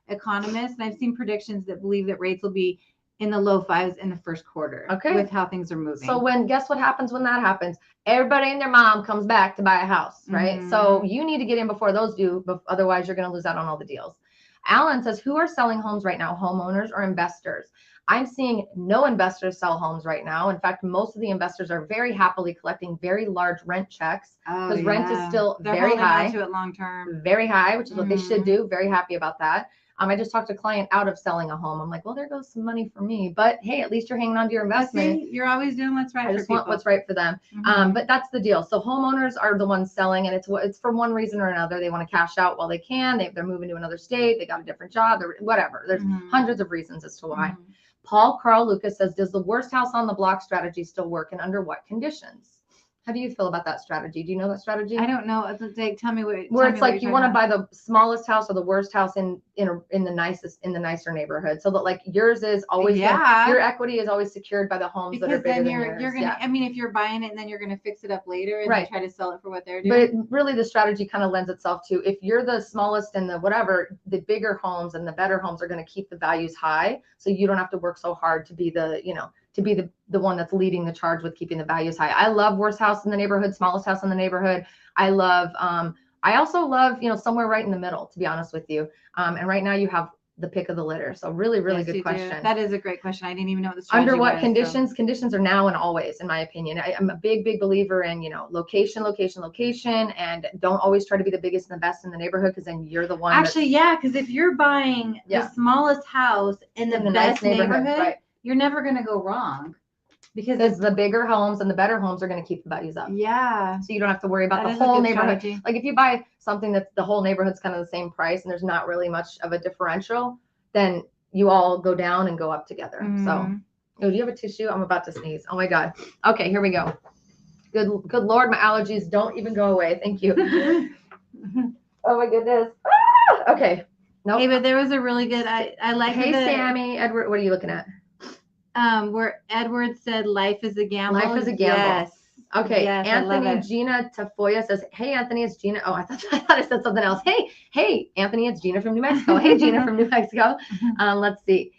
[SPEAKER 2] economists, and I've seen predictions that believe that rates will be in the low 5s in the first quarter.
[SPEAKER 1] Okay.
[SPEAKER 2] With how things are moving.
[SPEAKER 1] So guess what happens when that happens? Everybody and their mom comes back to buy a house, right? So you need to get in before those do, otherwise you're going to lose out on all the deals. Alan says, who are selling homes right now, homeowners or investors? I'm seeing no investors sell homes right now. In fact, most of the investors are very happily collecting very large rent checks because rent is still very high.
[SPEAKER 2] On to it long term.
[SPEAKER 1] Very high, which is what they should do. Very happy about that. I just talked to a client out of selling a home. I'm like, well, there goes some money for me. But hey, at least you're hanging on to your investment.
[SPEAKER 2] See, you're always doing what's right.
[SPEAKER 1] I just want what's right for them. But that's the deal. So homeowners are the ones selling, and it's for one reason or another. They want to cash out while they can. They're moving to another state. They got a different job. Whatever. There's hundreds of reasons as to why. Paul Carl Lucas says, does the worst house on the block strategy still work, and under what conditions? How do you feel about that strategy? Do you know that strategy?
[SPEAKER 2] I don't know. Tell me what.
[SPEAKER 1] Where it's like you want to buy the smallest house or the worst house in the nicer neighborhood, so that like yours is always your equity is always secured by the homes that are bigger than yours.
[SPEAKER 2] You're gonna. I mean, if you're buying it and then you're gonna fix it up later and then try to sell it for what they're doing.
[SPEAKER 1] But really, the strategy kind of lends itself to if you're the smallest and the whatever, the bigger homes and the better homes are going to keep the values high, so you don't have to work so hard to be the the one that's leading the charge with keeping the values high. I love worst house in the neighborhood, smallest house in the neighborhood. I also love, somewhere right in the middle, to be honest with you. And right now you have the pick of the litter. So really, really good question.
[SPEAKER 2] That is a great question. I didn't even know what the strategy
[SPEAKER 1] Under what
[SPEAKER 2] was,
[SPEAKER 1] conditions? So. Conditions are now and always, in my opinion. I'm a big, big believer in, location, and don't always try to be the biggest and the best in the neighborhood, because then you're the one.
[SPEAKER 2] Actually, because if you're buying the smallest house in the best nice neighborhood, you're never going to go wrong. Because
[SPEAKER 1] the bigger homes and the better homes are going to keep the values up.
[SPEAKER 2] Yeah.
[SPEAKER 1] So you don't have to worry about the whole neighborhood. Strategy. Like if you buy something that's the whole neighborhood's kind of the same price and there's not really much of a differential, then you all go down and go up together. So, do you have a tissue? I'm about to sneeze. Oh my God. Okay, here we go. Good Lord, my allergies don't even go away. Thank you. Oh my goodness. Okay. Nope.
[SPEAKER 2] Hey, but there was a really good. I like.
[SPEAKER 1] Hey, Sammy, Edward, what are you looking at?
[SPEAKER 2] Where Edward said, "Life is a gamble."
[SPEAKER 1] Life is a gamble.
[SPEAKER 2] Yes.
[SPEAKER 1] Okay.
[SPEAKER 2] Yes,
[SPEAKER 1] Anthony Gina Tafoya says, "Hey, Anthony, it's Gina." Oh, I thought I said something else. Hey, Anthony, it's Gina from New Mexico. Hey, Gina from New Mexico. Let's see.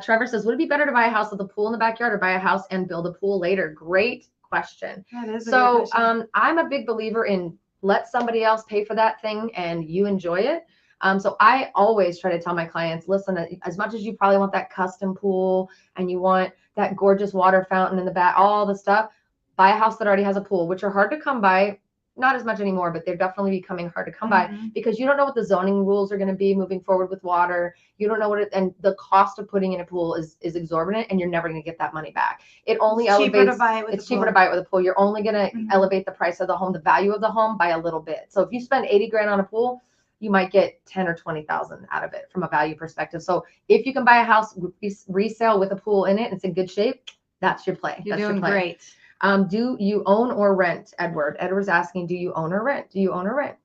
[SPEAKER 1] Trevor says, "Would it be better to buy a house with a pool in the backyard or buy a house and build a pool later?" Great question.
[SPEAKER 2] That is a good question.
[SPEAKER 1] I'm a big believer in let somebody else pay for that thing and you enjoy it. So I always try to tell my clients, listen, as much as you probably want that custom pool and you want that gorgeous water fountain in the back, all the stuff, buy a house that already has a pool, which are hard to come by. Not as much anymore, but they're definitely becoming hard to come by because you don't know what the zoning rules are going to be moving forward with water. You don't know and the cost of putting in a pool is exorbitant, and you're never going to get that money back. It only elevates. It's cheaper to buy it with a pool. You're only going to elevate the price of the home, the value of the home by a little bit. So if you spend 80 grand on a pool, you might get 10 or 20,000 out of it from a value perspective. So if you can buy a house resale with a pool in it, and it's in good shape, that's your play.
[SPEAKER 2] You're doing great.
[SPEAKER 1] Do you own or rent, Edward? Edward's asking, do you own or rent? Do you own or rent?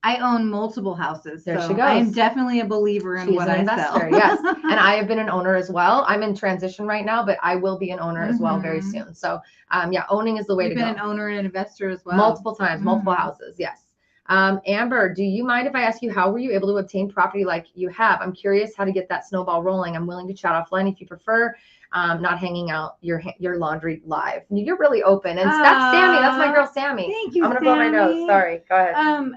[SPEAKER 2] I own multiple houses.
[SPEAKER 1] There
[SPEAKER 2] so
[SPEAKER 1] she goes.
[SPEAKER 2] I'm definitely a believer in what I sell.
[SPEAKER 1] Yes. And I have been an owner as well. I'm in transition right now, but I will be an owner as well very soon. So owning is the way to go.
[SPEAKER 2] You've been an owner and an investor as well.
[SPEAKER 1] Multiple times, multiple houses. Yes. Amber, do you mind if I ask you, how were you able to obtain property like you have? I'm curious how to get that snowball rolling. I'm willing to chat offline if you prefer. Not hanging out your laundry live. You're really open. And that's Sammy. That's my girl, Sammy.
[SPEAKER 2] Thank you,
[SPEAKER 1] I'm going to blow my nose. Sorry. Go ahead.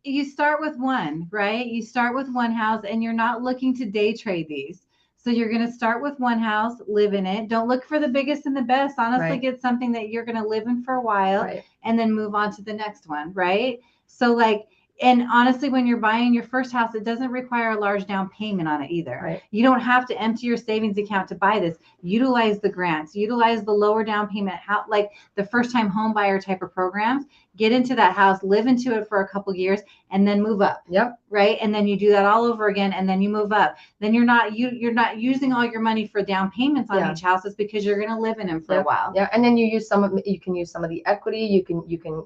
[SPEAKER 2] You start with one, right? You start with one house and you're not looking to day trade these. So you're going to start with one house, live in it. Don't look for the biggest and the best. Honestly, get something that you're going to live in for a while and then move on to the next one, right? So and honestly, when you're buying your first house, it doesn't require a large down payment on it either.
[SPEAKER 1] Right.
[SPEAKER 2] You don't have to empty your savings account to buy this. Utilize the grants, utilize the lower down payment, like the first time home buyer type of programs. Get into that house, live into it for a couple years, and then move up.
[SPEAKER 1] Yep.
[SPEAKER 2] Right. And then you do that all over again, and then you move up. Then you're not using all your money for down payments on each house. It's because you're going to live in them for a while.
[SPEAKER 1] Yeah. And then you can use some of the equity. You can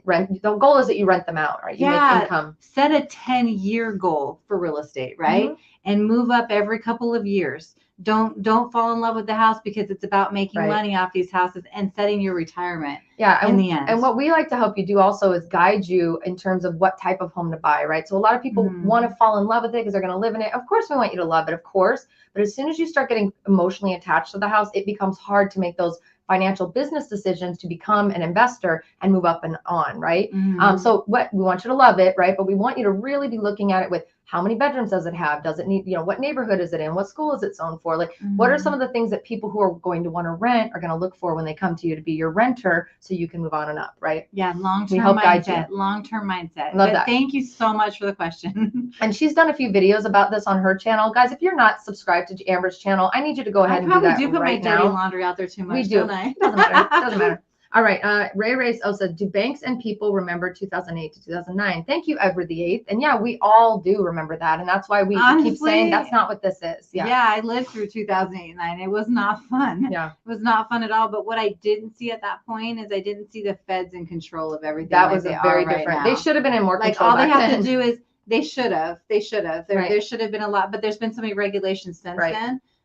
[SPEAKER 1] rent. The goal is that you rent them out, right? You make income.
[SPEAKER 2] Set a 10-year goal for real estate, right? And move up every couple of years. Don't fall in love with the house because it's about making money off these houses and setting your retirement in the end.
[SPEAKER 1] And what we like to help you do also is guide you in terms of what type of home to buy, right? So a lot of people want to fall in love with it because they're going to live in it. Of course, we want you to love it, of course. But as soon as you start getting emotionally attached to the house, it becomes hard to make those financial business decisions to become an investor and move up and on, right? So we want you to love it, right? But we want you to really be looking at it with how many bedrooms does it have? Does it need, what neighborhood is it in? What school is it zoned for? Like, what are some of the things that people who are going to want to rent are going to look for when they come to you to be your renter so you can move on and up, right?
[SPEAKER 2] Yeah, long-term mindset. Long-term mindset.
[SPEAKER 1] Love that.
[SPEAKER 2] Thank you so much for the question.
[SPEAKER 1] And she's done a few videos about this on her channel. Guys, if you're not subscribed to Amber's channel, I need you to go ahead and do that right now.
[SPEAKER 2] I probably do put my dirty laundry out there too much,
[SPEAKER 1] we do.
[SPEAKER 2] Don't I?
[SPEAKER 1] Doesn't matter. Doesn't matter. All right. Ray said, do banks and people remember 2008 to 2009? Thank you, Edward the 8th. And yeah, we all do remember that. And that's why we keep saying that's not what this is. Yeah,
[SPEAKER 2] I lived through 2008 and 2009. It was not fun.
[SPEAKER 1] Yeah.
[SPEAKER 2] It was not fun at all. But what I didn't see at that point is I didn't see the feds in control of everything.
[SPEAKER 1] That was a very different. They should have been in more control.
[SPEAKER 2] All they have to do is they should have. There should have been a lot, but there's been so many regulations since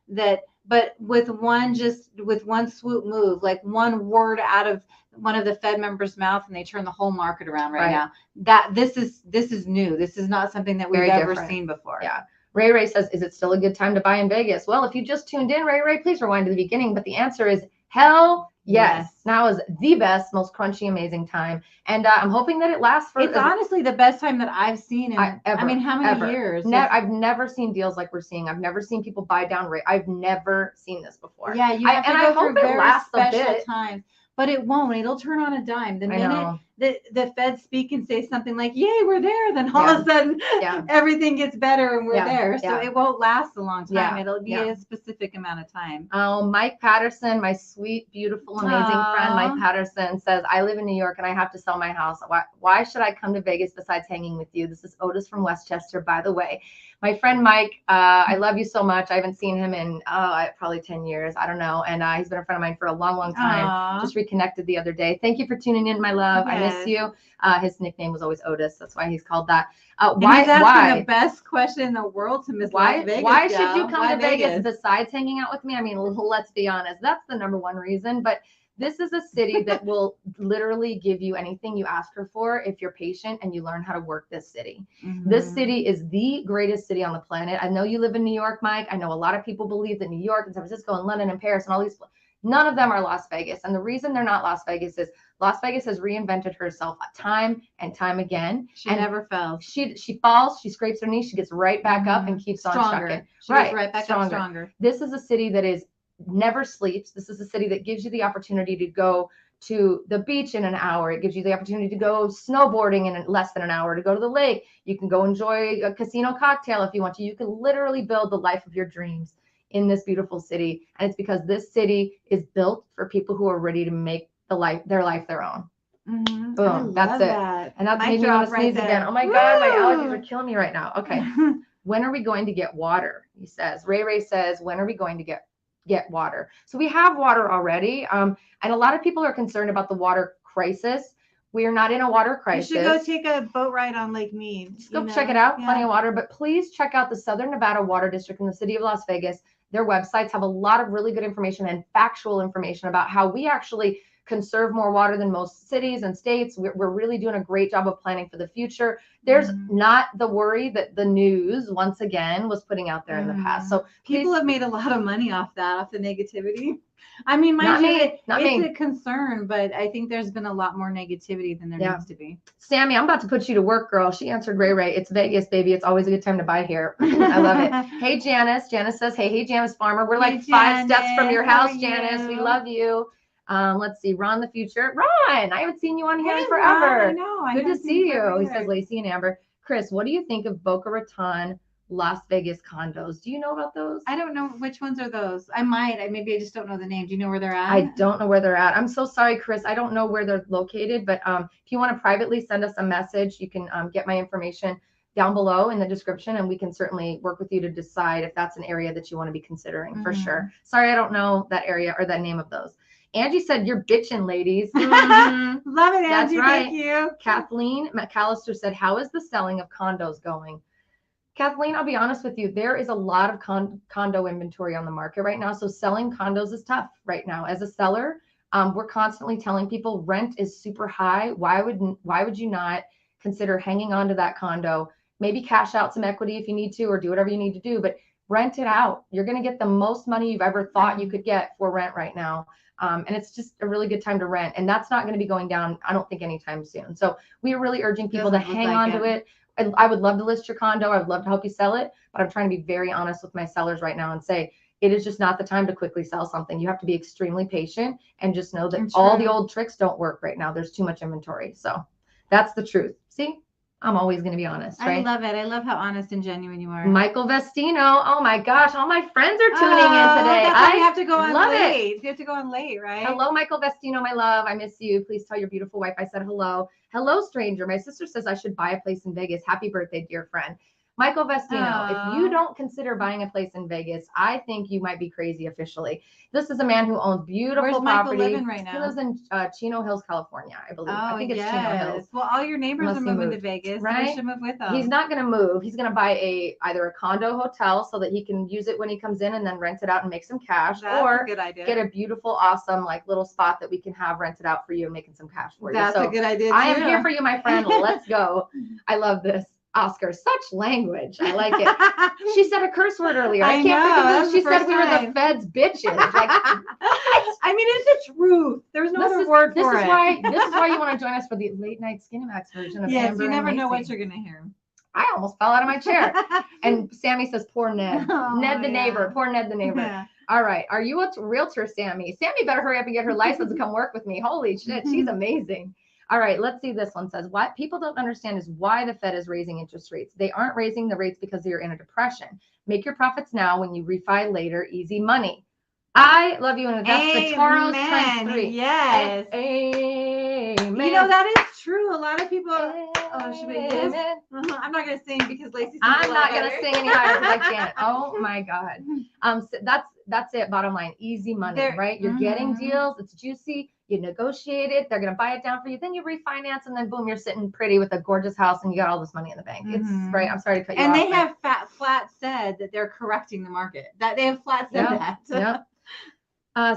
[SPEAKER 2] then but with one swoop move, like one word out of one of the Fed members' mouth, and they turn the whole market around right now. That this is new. This is not something that we've ever seen before.
[SPEAKER 1] Yeah. Ray says, is it still a good time to buy in Vegas? Well, if you just tuned in, Ray, please rewind to the beginning. But the answer is hell yes. Now is the best, most crunchy, amazing time. And I'm hoping that it lasts for.
[SPEAKER 2] It's honestly the best time that I've seen in
[SPEAKER 1] ever.
[SPEAKER 2] I mean, how many years?
[SPEAKER 1] I've never seen deals like we're seeing. I've never seen people buy down rate. I've never seen this before.
[SPEAKER 2] Yeah, you have to go through very special times. But it won't. It'll turn on a dime. The minute the Feds speak and say something like, yay, we're there, then all of a sudden everything gets better and we're there. So it won't last a long time. It'll be a specific amount of time.
[SPEAKER 1] Oh, Mike Patterson, my sweet, beautiful, amazing friend, Mike Patterson says, I live in New York and I have to sell my house. Why should I come to Vegas besides hanging with you? This is Otis from Westchester, by the way. My friend Mike, I love you so much. I haven't seen him in probably 10 years. I don't know. And he's been a friend of mine for a long, long time. Just reconnected the other day. Thank you for tuning in, my love. I miss you. His nickname was always Otis. That's why he's called that.
[SPEAKER 2] And he's asking the best question in the world to Miss Las Vegas.
[SPEAKER 1] Why should you come to Vegas besides hanging out with me? I mean, let's be honest. That's the number one reason. But this is a city that will literally give you anything you ask her for if you're patient and you learn how to work this city. This city is the greatest city on the planet. I know you live in New York, Mike. I know a lot of people believe that New York and San Francisco and London and Paris and all these, none of them are Las Vegas. And the reason they're not Las Vegas is Las Vegas has reinvented herself time and time again.
[SPEAKER 2] She never fails.
[SPEAKER 1] She falls, she scrapes her knee, she gets right back up and keeps on trucking.
[SPEAKER 2] She gets right back up stronger.
[SPEAKER 1] This is a city that is never sleeps. This is a city that gives you the opportunity to go to the beach in an hour. It gives you the opportunity to go snowboarding in less than an hour, to go to the lake. You can go enjoy a casino cocktail if you want to. You can literally build the life of your dreams in this beautiful city. And it's because this city is built for people who are ready to make their life their own. Boom. That's it. And that's made me want to sneeze again. Oh my God, my allergies are killing me right now. Okay. When are we going to get water? He says. Ray says, when are we going to get water? So we have water already. And a lot of people are concerned about the water crisis. We are not in a water crisis.
[SPEAKER 2] You should go take a boat ride on Lake Mead.
[SPEAKER 1] Just go check it out. Plenty of water. But please check out the Southern Nevada Water District in the city of Las Vegas. Their websites have a lot of really good information and factual information about how we actually conserve more water than most cities and states. We're really doing a great job of planning for the future. There's not the worry that the news, once again, was putting out there in the past. So
[SPEAKER 2] people have made a lot of money off that, off the negativity. I mean, it's a concern, but I think there's been a lot more negativity than there needs to be.
[SPEAKER 1] Sammy, I'm about to put you to work, girl. She answered Ray. It's Vegas, baby. It's always a good time to buy here. I love it. Hey, Janice. Janice says, hey, Janice Farmer. We're like 5 steps from your house, Janice. We love you. Let's see. Ron the Future. Ron, I haven't seen you on here in forever.
[SPEAKER 2] I know.
[SPEAKER 1] Good to see you. He says, Laci and Amber. Chris, what do you think of Boca Raton, Las Vegas condos? Do you know about those?
[SPEAKER 2] I don't know which ones are those. Maybe I just don't know the name. Do you know where they're at?
[SPEAKER 1] I don't know where they're at. I'm so sorry, Chris. I don't know where they're located, but if you want to privately send us a message, you can get my information down below in the description, and we can certainly work with you to decide if that's an area that you want to be considering for sure. Sorry, I don't know that area or the name of those. Angie said, you're bitching, ladies.
[SPEAKER 2] Love it, Angie.
[SPEAKER 1] That's right.
[SPEAKER 2] Thank you.
[SPEAKER 1] Kathleen McAllister said, how is the selling of condos going? Kathleen, I'll be honest with you. There is a lot of condo inventory on the market right now. So selling condos is tough right now. As a seller, we're constantly telling people rent is super high. Why would you not consider hanging on to that condo? Maybe cash out some equity if you need to, or do whatever you need to do, but rent it out. You're going to get the most money you've ever thought you could get for rent right now. And it's just a really good time to rent. And that's not going to be going down, I don't think, anytime soon. So we are really urging people to hang on to it. And I would love to list your condo. I would love to help you sell it. But I'm trying to be very honest with my sellers right now and say, it is just not the time to quickly sell something. You have to be extremely patient and just know that all the old tricks don't work right now. There's too much inventory. So that's the truth. See? I'm always going to be honest, right?
[SPEAKER 2] I love it. I love how honest and genuine you are.
[SPEAKER 1] Michael Vestino. Oh my gosh. All my friends are tuning in today.
[SPEAKER 2] That's why you have to go on late.
[SPEAKER 1] It.
[SPEAKER 2] You have to go on late, right?
[SPEAKER 1] Hello, Michael Vestino, my love. I miss you. Please tell your beautiful wife I said hello. Hello, stranger. My sister says I should buy a place in Vegas. Happy birthday, dear friend. Michael Vestino, if you don't consider buying a place in Vegas, I think you might be crazy officially. This is a man who owns beautiful
[SPEAKER 2] property.
[SPEAKER 1] Where's
[SPEAKER 2] Michael living right now?
[SPEAKER 1] He lives in Chino Hills, California, I believe. I think it's Chino Hills.
[SPEAKER 2] Well, all your neighbors are moving to Vegas. Right? So should move with them.
[SPEAKER 1] He's not going to move. He's going to buy either a condo hotel so that he can use it when he comes in and then rent it out and make some cash.
[SPEAKER 2] That's a good idea.
[SPEAKER 1] Get a beautiful, awesome, little spot that we can have rented out for you and making some cash for you.
[SPEAKER 2] That's a good idea, too.
[SPEAKER 1] I am here for you, my friend. Let's go. I love this. Oscar, such language. I like it. She said a curse word earlier. I can't believe she said we were the feds bitches.
[SPEAKER 2] I mean, it's the truth. There's no other word for it.
[SPEAKER 1] This is why you want to join us for the late night Skinemax version of Amber.
[SPEAKER 2] You never know what you're going to hear.
[SPEAKER 1] I almost fell out of my chair. And Sammy says, poor Ned. Ned the neighbor. Poor Ned the neighbor. Yeah. All right. Are you a realtor, Sammy? Sammy better hurry up and get her license and come work with me. Holy shit. She's amazing. All right, let's see. This one says, what people don't understand is why the Fed is raising interest rates. They aren't raising the rates because they're in a depression. Make your profits now when you refi later. Easy money. I love you. And that's the Toros times 3.
[SPEAKER 2] Yes.
[SPEAKER 1] Amen.
[SPEAKER 2] You know, that is true. A lot of people. Should we I'm not going to sing because Laci.
[SPEAKER 1] I'm not going to sing any higher because I can't. Oh my God. So that's it. Bottom line, easy money, right? You're getting deals. It's juicy. you negotiate it, they're going to buy it down for you, then you refinance, and then boom, you're sitting pretty with a gorgeous house and you got all this money in the bank. It's right. I'm sorry to cut you off.
[SPEAKER 2] And they have flat said that they're correcting the market. That they have flat said that.
[SPEAKER 1] Yeah.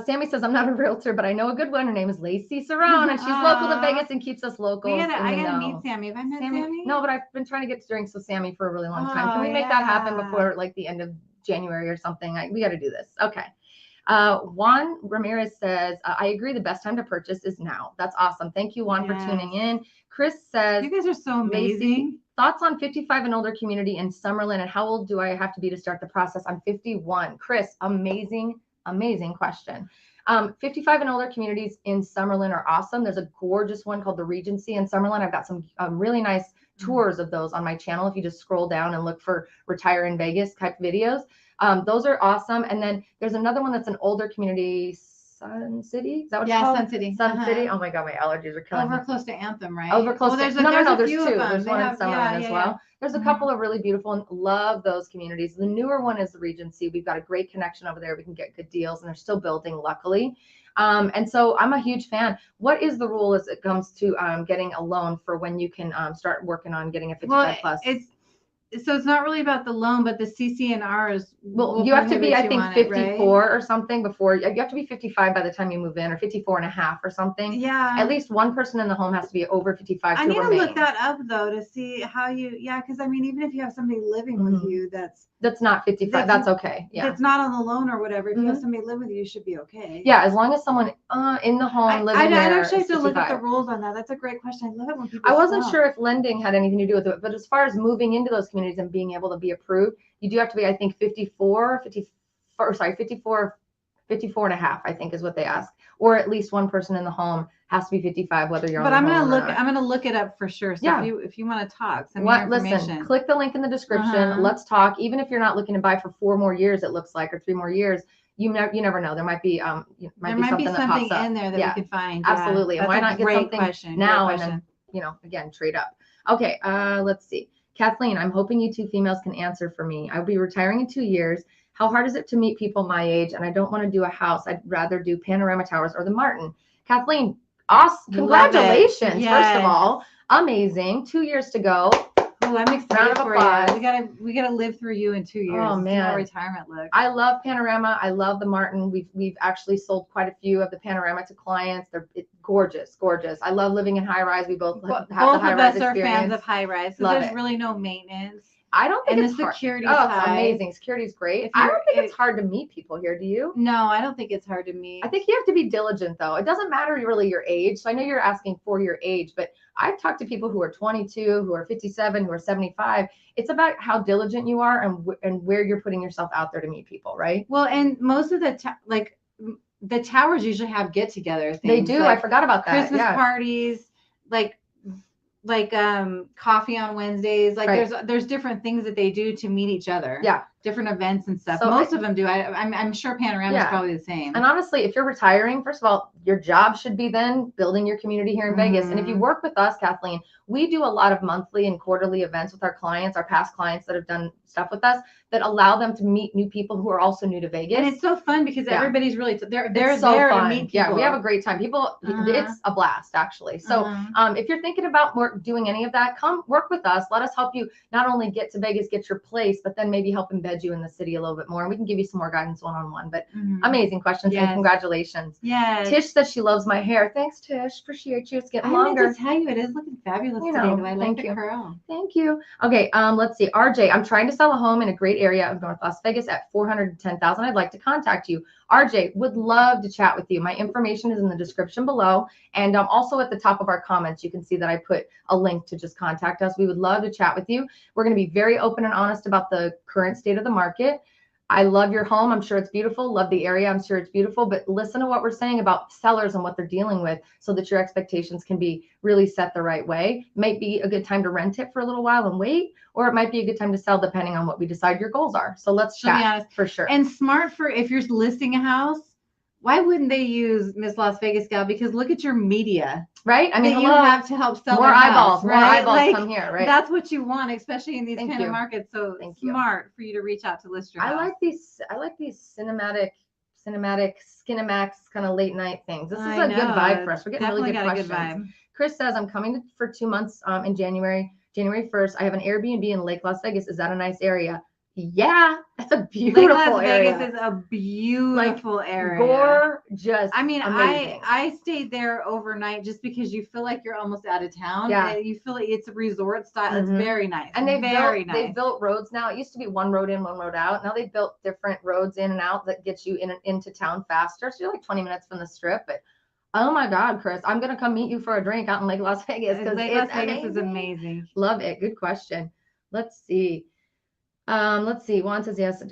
[SPEAKER 1] Sammy says, I'm not a realtor, but I know a good one. Her name is Laci Cerrone, and she's local to Vegas and keeps us local.
[SPEAKER 2] I gotta meet Sammy. Have I met Sammy?
[SPEAKER 1] No, but I've been trying to get drinks with Sammy for a really long time. Can we make that happen before like the end of January or something? We got to do this. Okay. Juan Ramirez says, I agree. The best time to purchase is now. That's awesome. Thank you, Juan, for tuning in. Chris says,
[SPEAKER 2] you guys are so amazing.
[SPEAKER 1] Thoughts on 55 and older community in Summerlin, and how old do I have to be to start the process? I'm 51. Chris, amazing question. 55 and older communities in Summerlin are awesome. There's a gorgeous one called the Regency in Summerlin. I've got some really nice tours of those on my channel. If you just scroll down and look for Retire in Vegas type videos, those are awesome. And then there's another one that's an older community, Sun City. Is that what it's called?
[SPEAKER 2] Sun City.
[SPEAKER 1] Sun City. Oh my God, my allergies are killing me.
[SPEAKER 2] Over close to Anthem, right?
[SPEAKER 1] Over close to there's two. There's one in Summerlin as well.
[SPEAKER 2] Yeah.
[SPEAKER 1] There's a couple of really beautiful and love those communities. The newer one is the Regency. We've got a great connection over there. We can get good deals, and they're still building, luckily. And so I'm a huge fan. What is the rule as it comes to getting a loan for when you can start working on getting a 55 plus?
[SPEAKER 2] So it's not really about the loan, but the CC&Rs.
[SPEAKER 1] Well, you have to be, I think, 54 or something before. You have to be 55 by the time you move in, or 54 and a half or something.
[SPEAKER 2] Yeah.
[SPEAKER 1] At least one person in the home has to be over 55
[SPEAKER 2] I need to look that up, though, to see how you, because I mean, even if you have somebody living with you
[SPEAKER 1] that's not 55, that's okay. Yeah.
[SPEAKER 2] That's not on the loan or whatever. If you have somebody live with you should be okay.
[SPEAKER 1] Yeah, as long as someone in the home living there.
[SPEAKER 2] I'd actually have to look at the rules on that. That's a great question. I love it when people
[SPEAKER 1] I wasn't sure if lending had anything to do with it, but as far as moving into those communities and being able to be approved, you do have to be, I think, 54 and a half, I think is what they ask. Or at least one person in the home has to be 55, whether you're on the home or not.
[SPEAKER 2] I'm gonna look it up for sure. So if you want to talk, send me your information.
[SPEAKER 1] Listen, click the link in the description. Let's talk. Even if you're not looking to buy for 4 more years, it looks like, or 3 more years, you never know. There might be something
[SPEAKER 2] in there that we can find.
[SPEAKER 1] Absolutely.
[SPEAKER 2] Yeah.
[SPEAKER 1] And why not get something now and then, again, trade up. Okay, let's see. Kathleen, I'm hoping you 2 females can answer for me. I'll be retiring in 2 years. How hard is it to meet people my age? And I don't want to do a house. I'd rather do Panorama Towers or the Martin. Kathleen, awesome. Congratulations. Yes. First of all, amazing. 2 years to go.
[SPEAKER 2] Oh, I'm excited for you. We gotta live through you in 2 years.
[SPEAKER 1] Oh man,
[SPEAKER 2] how retirement looks.
[SPEAKER 1] I love Panorama. I love the Martin. We've actually sold quite a few of the Panorama to clients. They're gorgeous. I love living in high rise. We both have the high rise experience. Both of us are fans
[SPEAKER 2] of high rise. So there's really no maintenance.
[SPEAKER 1] I don't think it's
[SPEAKER 2] security.
[SPEAKER 1] It's amazing. Security's great. I don't think it's hard to meet people here. Do you?
[SPEAKER 2] No, I don't think it's hard to meet.
[SPEAKER 1] I think you have to be diligent, though. It doesn't matter really your age. So I know you're asking for your age, but I've talked to people who are 22, who are 57, who are 75. It's about how diligent you are and where you're putting yourself out there to meet people, right?
[SPEAKER 2] Well, and most of the towers usually have get-together things.
[SPEAKER 1] They do. I forgot about that.
[SPEAKER 2] Christmas parties, like coffee on Wednesdays. There's different things that they do to meet each other.
[SPEAKER 1] Yeah.
[SPEAKER 2] Different events and stuff. So most of them do. I'm sure Panorama is probably the same.
[SPEAKER 1] And honestly, if you're retiring, first of all, your job should be then building your community here in Vegas. And if you work with us, Kathleen, we do a lot of monthly and quarterly events with our clients, our past clients that have done stuff with us that allow them to meet new people who are also new to Vegas.
[SPEAKER 2] And it's so fun because everybody's really they're there to meet people.
[SPEAKER 1] Yeah, we have a great time. It's a blast actually. So if you're thinking about doing any of that, come work with us. Let us help you not only get to Vegas, get your place, but then maybe help embed you in the city a little bit more. And we can give you some more guidance one-on-one. But amazing questions and congratulations.
[SPEAKER 2] Yes.
[SPEAKER 1] Tish says she loves my hair. Thanks, Tish. Appreciate you. It's getting longer.
[SPEAKER 2] I meant to tell you, it is looking fabulous today. I like the curl.
[SPEAKER 1] Thank you. Okay, let's see. RJ, I'm trying to sell a home in a great area of North Las Vegas at $410,000. I'd like to contact you. RJ, would love to chat with you. My information is in the description below. And also at the top of our comments, you can see that I put a link to just contact us. We would love to chat with you. We're going to be very open and honest about the current state of the market. I love your home. I'm sure it's beautiful. Love the area. I'm sure it's beautiful. But listen to what we're saying about sellers and what they're dealing with so that your expectations can be really set the right way. Might be a good time to rent it for a little while and wait, or it might be a good time to sell depending on what we decide your goals are. So let's chat for sure.
[SPEAKER 2] And smart for if you're listing a house, why wouldn't they use Miss Las Vegas Gal? Because look at your media.
[SPEAKER 1] Right? I mean,
[SPEAKER 2] you have to help sell
[SPEAKER 1] more eyeballs. More eyeballs come here, right?
[SPEAKER 2] That's what you want, especially in these kind of markets. So smart for you to reach out to listers.
[SPEAKER 1] I like these cinematic Skinemax kind of late night things. This is
[SPEAKER 2] I
[SPEAKER 1] a good
[SPEAKER 2] know.
[SPEAKER 1] vibe for us. We're getting really
[SPEAKER 2] Definitely
[SPEAKER 1] good
[SPEAKER 2] got a
[SPEAKER 1] questions.
[SPEAKER 2] good vibe.
[SPEAKER 1] Chris says, I'm coming for 2 months in January 1st. I have an Airbnb in Lake Las Vegas. Is that a nice area? Yeah, that's a beautiful
[SPEAKER 2] Lake Las
[SPEAKER 1] area.
[SPEAKER 2] Vegas is a beautiful area.
[SPEAKER 1] Gorgeous.
[SPEAKER 2] I mean,
[SPEAKER 1] amazing.
[SPEAKER 2] I stayed there overnight just because you feel like you're almost out of town.
[SPEAKER 1] Yeah.
[SPEAKER 2] You feel like it's a resort style. It's very nice.
[SPEAKER 1] And
[SPEAKER 2] they've
[SPEAKER 1] built roads now. It used to be one road in, one road out. Now they've built different roads in and out that gets you in and into town faster. So you're like 20 minutes from the strip. But oh my God, Chris, I'm gonna come meet you for a drink out in Lake Las Vegas because
[SPEAKER 2] Lake Las Vegas is amazing.
[SPEAKER 1] Love it. Good question. Let's see. Juan says yes.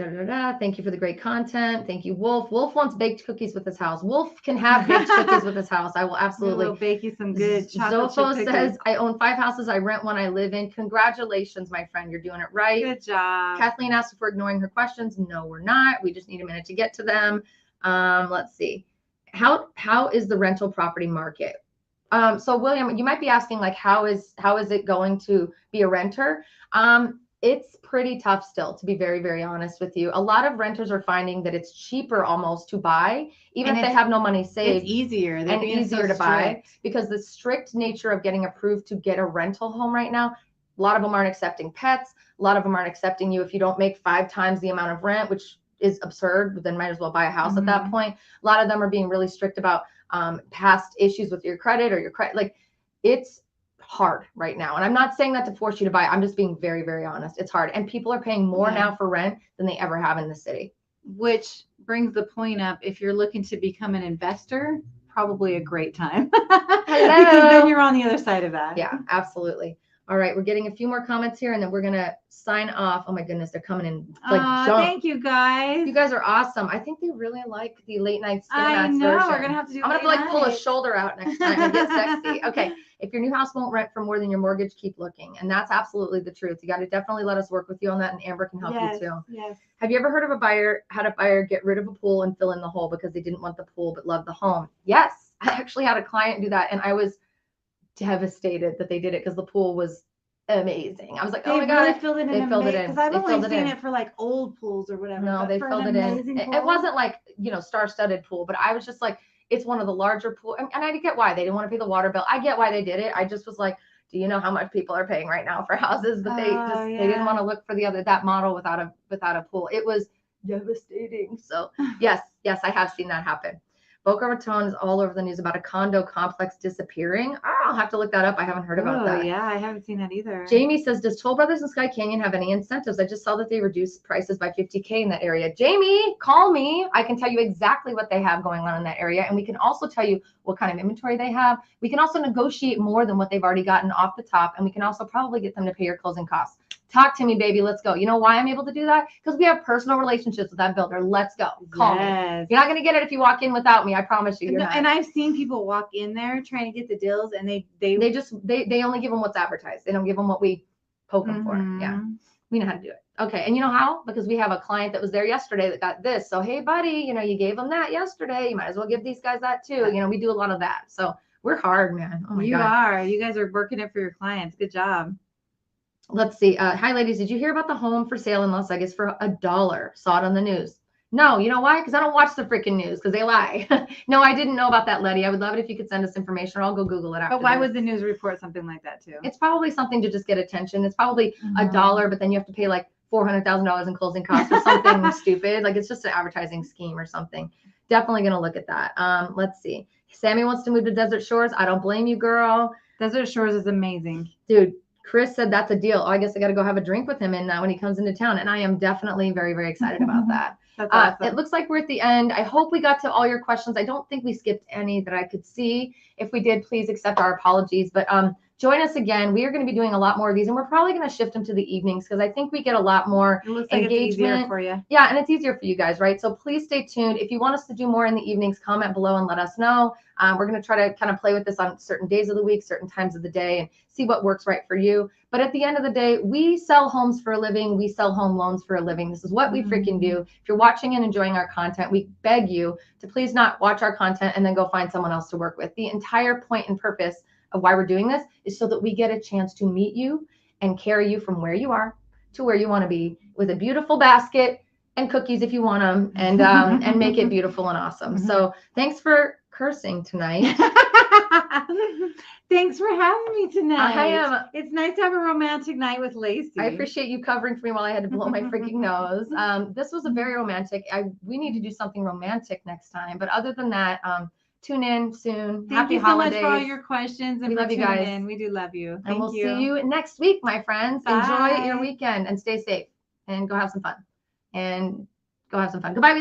[SPEAKER 1] Thank you for the great content. Thank you, Wolf. Wolf wants baked cookies with his house. Wolf can have baked cookies with his house. I will absolutely.
[SPEAKER 2] We'll bake you some good chocolate
[SPEAKER 1] Zofo
[SPEAKER 2] chip
[SPEAKER 1] says,
[SPEAKER 2] cookies.
[SPEAKER 1] I own 5 houses. I rent one. I live in. Congratulations, my friend. You're doing it right.
[SPEAKER 2] Good job.
[SPEAKER 1] Kathleen asked if we're ignoring her questions. No, we're not. We just need a minute to get to them. Let's see. How is the rental property market? So William, you might be asking like, how is it going to be a renter? It's pretty tough still, to be very, very honest with you. A lot of renters are finding that it's cheaper almost to buy, even if they have no money saved.
[SPEAKER 2] It's easier.
[SPEAKER 1] And easier to buy because the strict nature of getting approved to get a rental home right now, a lot of them aren't accepting pets. A lot of them aren't accepting you if you don't make 5 times the amount of rent, which is absurd, but then might as well buy a house at that point. A lot of them are being really strict about past issues with your credit or your credit. Like, it's hard right now. And I'm not saying that to force you to buy. I'm just being very, very honest. It's hard. And people are paying more now for rent than they ever have in the city.
[SPEAKER 2] Which brings the point up, if you're looking to become an investor, probably a great time.
[SPEAKER 1] Hello.
[SPEAKER 2] Because then you're on the other side of that.
[SPEAKER 1] Yeah, absolutely. All right, we're getting a few more comments here, and then we're gonna sign off. Oh my goodness, they're coming in like jump.
[SPEAKER 2] Thank you guys.
[SPEAKER 1] You guys are awesome. I think they really like the late night Cinemax
[SPEAKER 2] I know.
[SPEAKER 1] version.
[SPEAKER 2] We're gonna have to do.
[SPEAKER 1] I'm gonna have to pull a shoulder out next time and get sexy. Okay, if your new house won't rent for more than your mortgage, keep looking, and that's absolutely the truth. You got to definitely let us work with you on that, and Amber can help you too.
[SPEAKER 2] Yes.
[SPEAKER 1] Have you ever heard of had a buyer get rid of a pool and fill in the hole because they didn't want the pool but loved the home? Yes, I actually had a client do that, and I was devastated that they did it because the pool was amazing. I was like, oh my God,
[SPEAKER 2] they filled it in. Because I've only seen it for like old pools or whatever.
[SPEAKER 1] No, they filled it in. It wasn't like, star-studded pool, but I was just like, it's one of the larger pools. And I get why they didn't want to pay the water bill. I get why they did it. I just was like, do you know how much people are paying right now for houses that they didn't want to look for that model without a pool. It was devastating. So yes, I have seen that happen. Boca Raton is all over the news about a condo complex disappearing. I'll have to look that up. I haven't heard about that.
[SPEAKER 2] Yeah, I haven't seen that either.
[SPEAKER 1] Jamie says, does Toll Brothers and Sky Canyon have any incentives? I just saw that they reduced prices by $50K in that area. Jamie, call me. I can tell you exactly what they have going on in that area. And we can also tell you what kind of inventory they have. We can also negotiate more than what they've already gotten off the top. And we can also probably get them to pay your closing costs. Talk to me, baby. Let's go. You know why I'm able to do that? Because we have personal relationships with that builder. Let's go. Call me. You're not going to get it if you walk in without me. I promise you.
[SPEAKER 2] And I've seen people walk in there trying to get the deals, and they
[SPEAKER 1] only give them what's advertised. They don't give them what we poke them for. Yeah, we know how to do it. Okay, and you know how? Because we have a client that was there yesterday that got this. So hey, buddy, you gave them that yesterday. You might as well give these guys that too. We do a lot of that. So we're hard, man. Oh my God.
[SPEAKER 2] You guys are working it for your clients. Good job.
[SPEAKER 1] Let's see. Hi, ladies. Did you hear about the home for sale in Las Vegas for $1? Saw it on the news. No, you know why? Because I don't watch the freaking news because they lie. No, I didn't know about that, Letty. I would love it if you could send us information, or I'll go Google it after.
[SPEAKER 2] But why would the news report something like that too?
[SPEAKER 1] It's probably something to just get attention. It's probably $1, but then you have to pay like $400,000 in closing costs or something stupid. Like, it's just an advertising scheme or something. Definitely going to look at that. Let's see. Sammy wants to move to Desert Shores. I don't blame you, girl.
[SPEAKER 2] Desert Shores is amazing.
[SPEAKER 1] Dude, Chris said that's a deal. Oh, I guess I got to go have a drink with him when he comes into town. And I am definitely very, very excited about that.
[SPEAKER 2] That's awesome.
[SPEAKER 1] It looks like we're at the end. I hope we got to all your questions. I don't think we skipped any that I could see. If we did, please accept our apologies. But join us again. We are going to be doing a lot more of these, and we're probably going to shift them to the evenings because I think we get a lot more engagement.
[SPEAKER 2] It's easier for you.
[SPEAKER 1] Yeah, and it's easier for you guys, right? So please stay tuned. If you want us to do more in the evenings, comment below and let us know. We're going to try to kind of play with this on certain days of the week, certain times of the day, and see what works right for you. But at the end of the day, we sell homes for a living. We sell home loans for a living. This is what we freaking do. If you're watching and enjoying our content, we beg you to please not watch our content and then go find someone else to work with. The entire point and purpose of why we're doing this is so that we get a chance to meet you and carry you from where you are to where you want to be with a beautiful basket and cookies if you want them, and make it beautiful and awesome. So thanks for cursing tonight.
[SPEAKER 2] Thanks for having me tonight.
[SPEAKER 1] I
[SPEAKER 2] It's nice to have a romantic night with Laci.
[SPEAKER 1] I appreciate you covering for me while I had to blow my freaking nose. This was a very romantic. We need to do something romantic next time. But other than that, tune in soon.
[SPEAKER 2] Thank
[SPEAKER 1] Happy
[SPEAKER 2] you so
[SPEAKER 1] holidays.
[SPEAKER 2] much for all your questions and
[SPEAKER 1] We
[SPEAKER 2] for
[SPEAKER 1] love you
[SPEAKER 2] tuning
[SPEAKER 1] guys.
[SPEAKER 2] in. We do love you.
[SPEAKER 1] And we'll see you next week, my friends.
[SPEAKER 2] Bye.
[SPEAKER 1] Enjoy your weekend and stay safe and go have some fun. Goodbye.